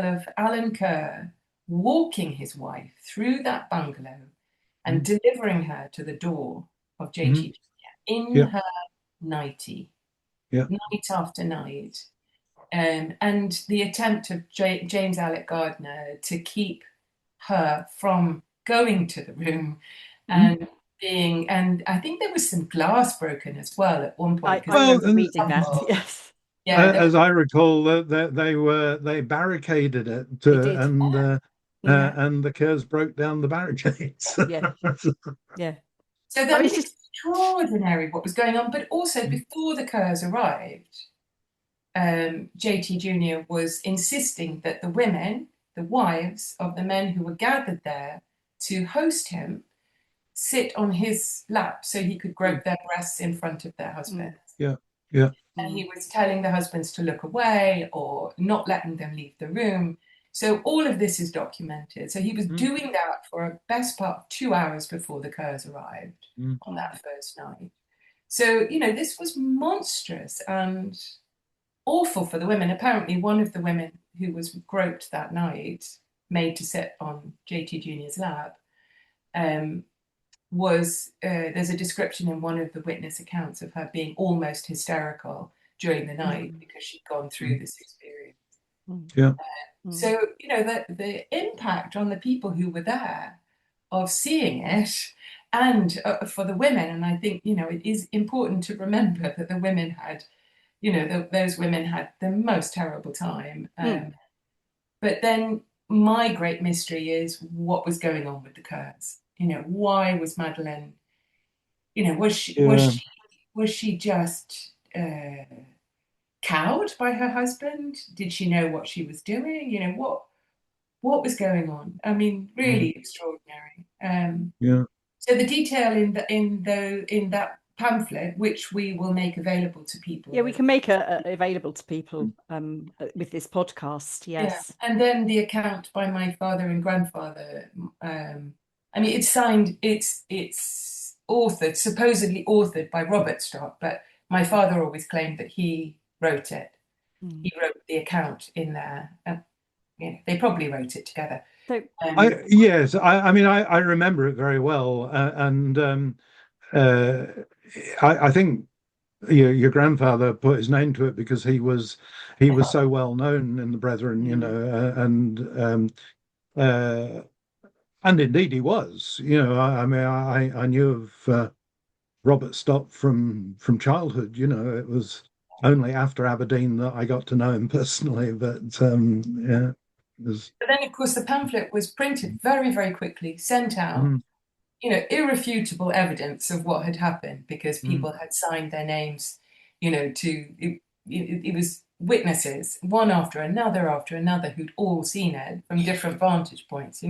of Alan Kerr walking his wife through that bungalow and delivering her to the door of JT Jr. in her nightie, night after night. And the attempt of James Alec Gardner to keep her from going to the room and and I think there was some glass broken as well at one point. I remember reading that. Yes. Yeah, as I recall, they barricaded it, and the Kerrs broke down the barricades. Yeah. So that was extraordinary what was going on. But also before the Kerrs arrived, JT Jr. was insisting that the women, the wives of the men who were gathered there to host him, sit on his lap so he could grope their breasts in front of their husbands. And he was telling the husbands to look away or not letting them leave the room. So all of this is documented. So he was doing that for a best part of 2 hours before the Kerrs arrived on that first night. So, this was monstrous and awful for the women. Apparently, one of the women who was groped that night, made to sit on JT Jr.'s lap, there's a description in one of the witness accounts of her being almost hysterical during the night because she'd gone through this experience. So, the impact on the people who were there of seeing it, and for the women, and I think, it is important to remember that the women had, those women had the most terrible time. But then my great mystery is what was going on with the Kerrs. Why was Madeleine, was she just cowed by her husband? Did she know what she was doing? What was going on? I mean, really extraordinary. So the detail in that pamphlet, which we will make available to people. Yeah, we can make it available to people with this podcast. Yes. Yeah. And then the account by my father and grandfather. It's signed. It's authored, supposedly authored by Robert Stott, but my father always claimed that he wrote it. He wrote the account in there. They probably wrote it together. So, I remember it very well, and I think your grandfather put his name to it because he was so well known in the Brethren, and indeed he was. I knew of Robert Stott from childhood. It was only after Aberdeen that I got to know him personally, but But then, of course, the pamphlet was printed very, very quickly, sent out. Irrefutable evidence of what had happened because people had signed their names. It was witnesses, one after another, who'd all seen it from different vantage points.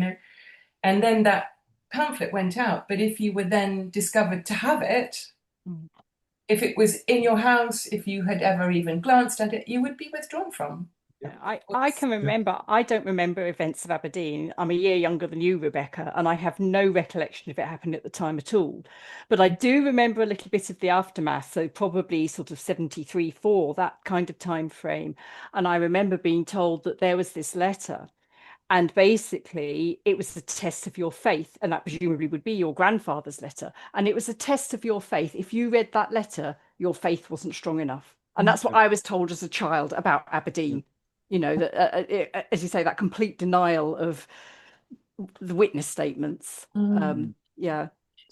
And then that pamphlet went out. But if you were then discovered to have it, if it was in your house, if you had ever even glanced at it, you would be withdrawn from. I can remember, I don't remember events of Aberdeen. I'm a year younger than you, Rebecca, and I have no recollection of it happening at the time at all. But I do remember a little bit of the aftermath, so probably sort of 73-4, that kind of time frame. And I remember being told that there was this letter, and basically it was a test of your faith, and that presumably would be your grandfather's letter. And it was a test of your faith. If you read that letter, your faith wasn't strong enough. And that's what I was told as a child about Aberdeen. That, as you say, that complete denial of the witness statements. So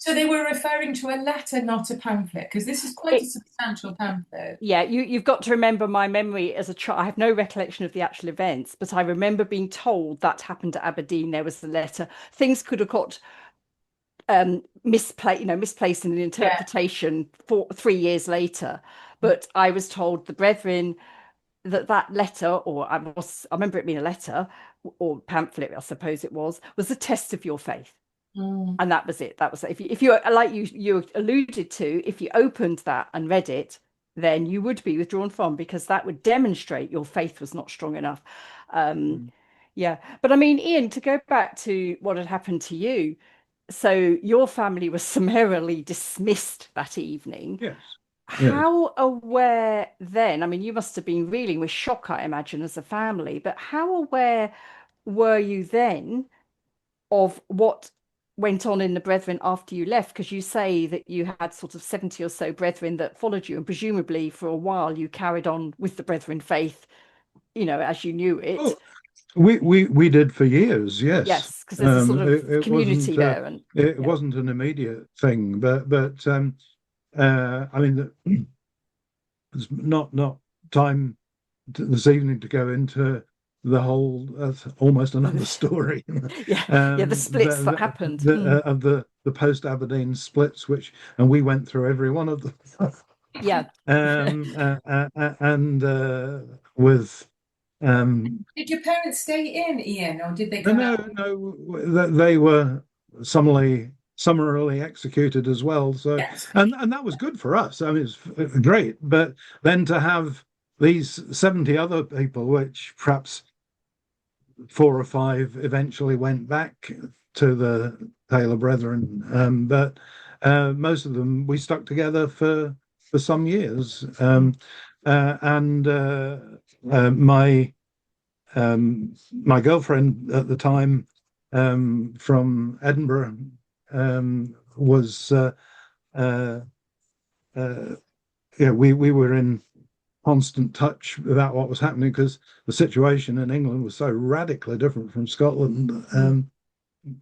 they were referring to a letter, not a pamphlet, because this is quite a substantial pamphlet. Yeah, you've got to remember my memory as a child. I have no recollection of the actual events, but I remember being told that happened at Aberdeen. There was the letter. Things could have got misplaced in an interpretation 3 years later. But I was told the Brethren that letter, or I remember it being a letter or pamphlet, I suppose it was a test of your faith. And that was it. That was it. If you like you alluded to, if you opened that and read it, then you would be withdrawn from, because that would demonstrate your faith was not strong enough. Yeah. But I mean, Ian, to go back to what had happened to you, so your family was summarily dismissed that evening. Yes. How aware then, I mean, you must have been reeling with shock, I imagine, as a family, but how aware were you then of what went on in the Brethren after you left? Because you say that you had sort of 70 or so Brethren that followed you, and presumably for a while you carried on with the Brethren faith, as you knew it. Oh, we did for years, yes. Yes, because there's a sort of community there, and it wasn't an immediate thing, but I mean, there's not time this evening to go into the whole almost another story. The splits that happened of the post Aberdeen splits, and we went through every one of them. And with did your parents stay in, Ian, or did they go out? No, they were summarily executed as well. So yes. and that was good for us. I mean, it's great. But then to have these 70 other people, which perhaps 4 or 5 eventually went back to the Taylor Brethren, but most of them we stuck together for some years. My girlfriend at the time from Edinburgh was we were in constant touch about what was happening, because the situation in England was so radically different from Scotland.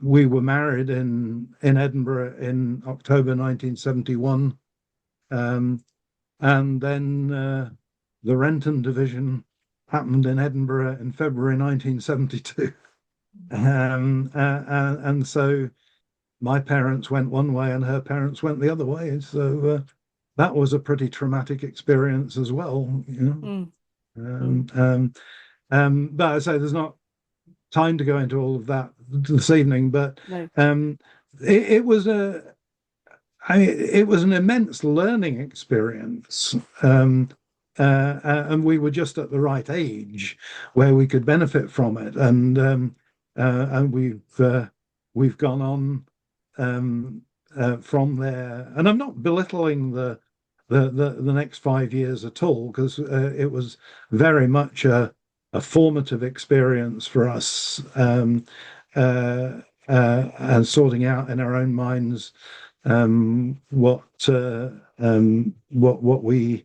We were married in Edinburgh in October 1971, and then the Renton division happened in Edinburgh in February 1972. And so my parents went one way and her parents went the other way. So that was a pretty traumatic experience as well, But I say there's not time to go into all of that this evening, but it was an immense learning experience. And we were just at the right age where we could benefit from it, and we've gone on from there. And I'm not belittling the next 5 years at all, because it was very much a formative experience for us, and sorting out in our own minds what we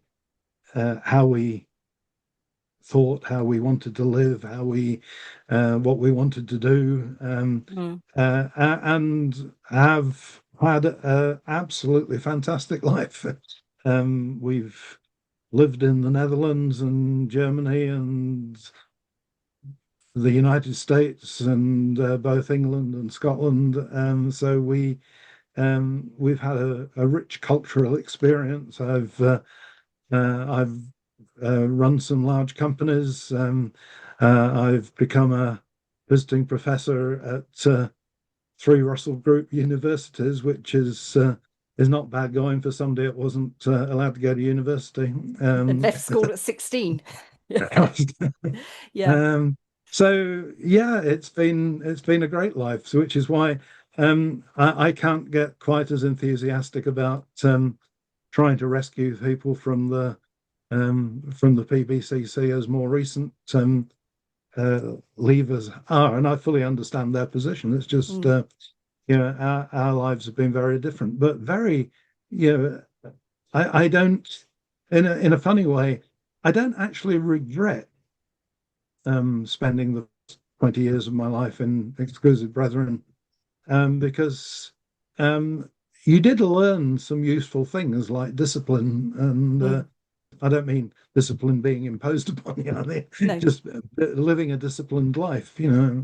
how we thought, how we wanted to live, what we wanted to do, and have had an absolutely fantastic life. We've lived in the Netherlands and Germany and the United States, and both England and Scotland. So we've had a rich cultural experience. I've run some large companies. I've become a visiting professor at 3 Russell Group universities, which is not bad going for somebody that wasn't allowed to go to university. And left school at 16. So yeah, it's been a great life, which is why I can't get quite as enthusiastic about trying to rescue people from the PBCC as more recent leavers are, and I fully understand their position. It's just our lives have been very different, but very I don't, in a funny way, I don't actually regret spending the 20 years of my life in Exclusive Brethren, because you did learn some useful things like discipline, and I don't mean discipline being imposed upon you, just living a disciplined life, there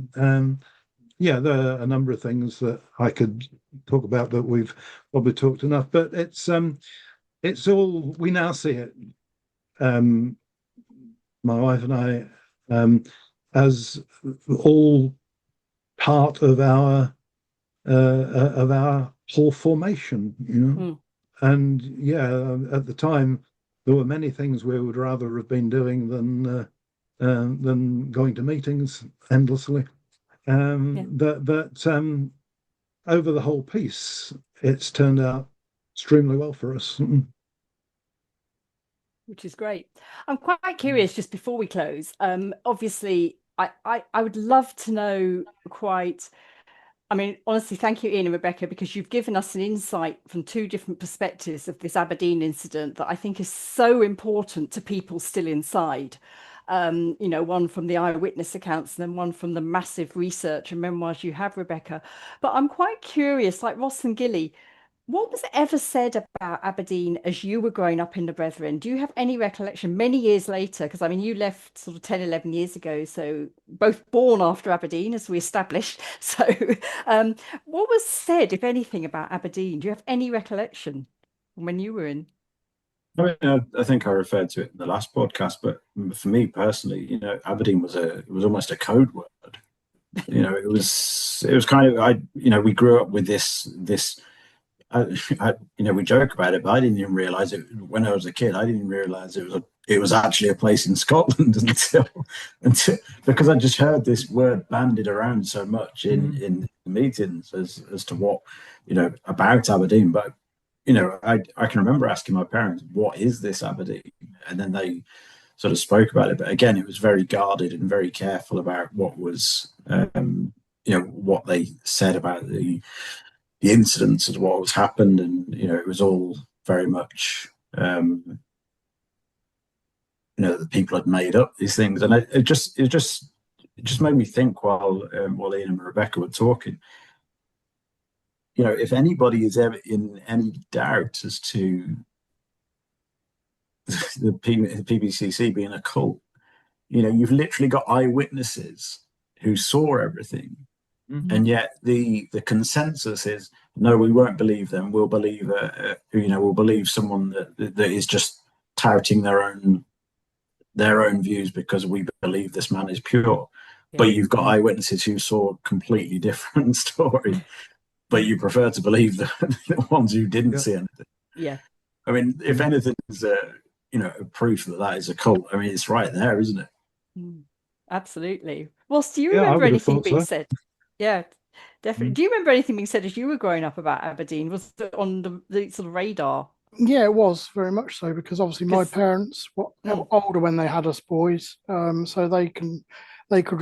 are a number of things that I could talk about, but we've probably talked enough. But it's all, we now see it my wife and I, as all part of our whole formation, you know. And yeah, at the time, there were many things we would rather have been doing than going to meetings endlessly. But over the whole piece, it's turned out extremely well for us. Which is great. I'm quite curious, just before we close, obviously, I would love to know quite, I mean, honestly, thank you, Ian and Rebecca, because you've given us an insight from two different perspectives of this Aberdeen incident that I think is so important to people still inside. You know, one from the eyewitness accounts and then one from the massive research and memoirs you have, Rebecca. But I'm quite curious, like Ross and Gilly, what was ever said about Aberdeen as you were growing up in the Brethren? Do you have any recollection many years later? Because I mean, you left sort of 10, 11 years ago, so both born after Aberdeen, as we established. So what was said, if anything, about Aberdeen? Do you have any recollection when you were in? I mean, I think I referred to it in the last podcast, but for me personally, you know, Aberdeen was almost a code word. You know, it was kind of, we grew up with this. You know, we joke about it, but I didn't even realize it when I was a kid. I didn't realize it was actually a place in Scotland until because I just heard this word bandied around so much in meetings as to what, you know, about Aberdeen. But you know, I can remember asking my parents, "What is this Aberdeen?" And then they sort of spoke about it. But again, it was very guarded and very careful about what was, you know, what they said about the incidents of what was happened, and you know, it was all very much, you know, the people had made up these things, and it just made me think while Ian and Rebecca were talking. You know, if anybody is ever in any doubt as to the PBCC being a cult, you know, you've literally got eyewitnesses who saw everything. And yet the consensus is, no, we won't believe them. We'll believe, we'll believe someone that is just touting their own views because we believe this man is pure. Yeah. But you've got eyewitnesses who saw a completely different story, but you prefer to believe the ones who didn't see anything. Yeah. I mean, if anything is a proof that is a cult, I mean, it's right there, isn't it? Absolutely. Well, do you remember anything being said? Yeah, definitely. Do you remember anything being said as you were growing up about Aberdeen? Was it on the sort of radar? Yeah, it was very much so, because obviously my parents were older when they had us boys, so they could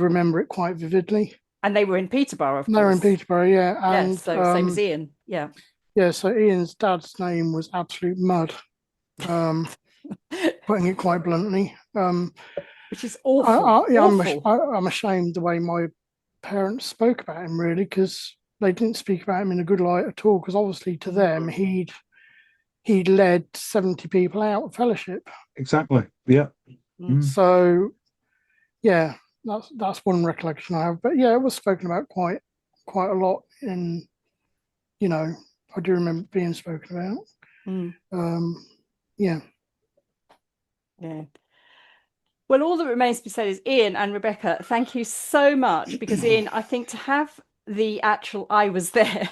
remember it quite vividly. And they were in Peterborough, of course. They were in Peterborough, yeah. And so same as Ian, yeah. Yeah, so Ian's dad's name was Absolute Mud, putting it quite bluntly. Which is awful. I'm ashamed the way my parents spoke about him, really, because they didn't speak about him in a good light at all, because obviously to them he'd led 70 people out of fellowship. Exactly. Yeah. So yeah, that's one recollection I have. But yeah, it was spoken about quite a lot, in, you know, I do remember being spoken about. Yeah. Well, all that remains to be said is, Ian and Rebecca, thank you so much, because Ian, I think to have the actual I was there,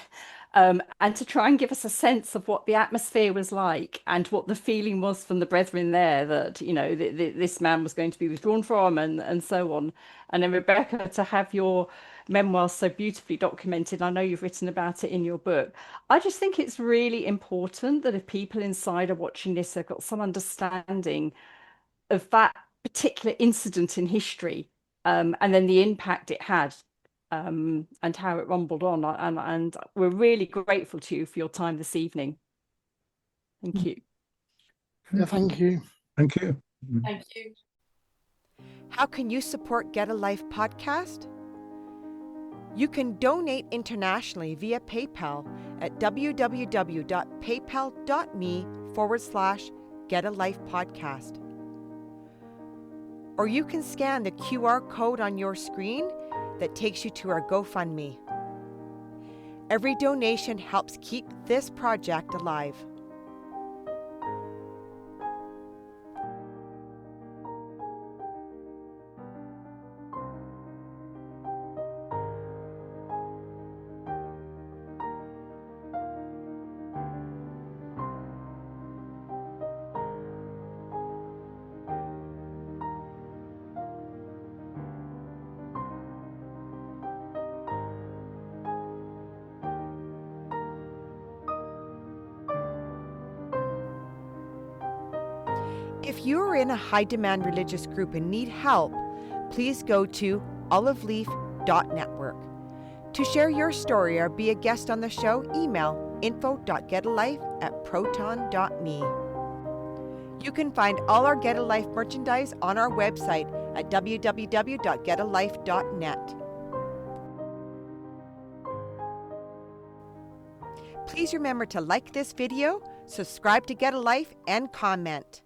and to try and give us a sense of what the atmosphere was like and what the feeling was from the Brethren there, that, you know, this man was going to be withdrawn from, and so on. And then Rebecca, to have your memoirs so beautifully documented. I know you've written about it in your book. I just think it's really important that if people inside are watching this, they've got some understanding of that particular incident in history, and then the impact it had, and how it rumbled on. And we're really grateful to you for your time this evening. Thank you. Yeah, thank you. Thank you. Thank you. How can you support Get a Life podcast? You can donate internationally via PayPal at www.paypal.me/getalifepodcast. Or you can scan the QR code on your screen that takes you to our GoFundMe. Every donation helps keep this project alive. If you are in a high-demand religious group and need help, please go to oliveleaf.network. To share your story or be a guest on the show, email info.getalife@proton.me. You can find all our Get a Life merchandise on our website at www.getalife.net. Please remember to like this video, subscribe to Get a Life, and comment.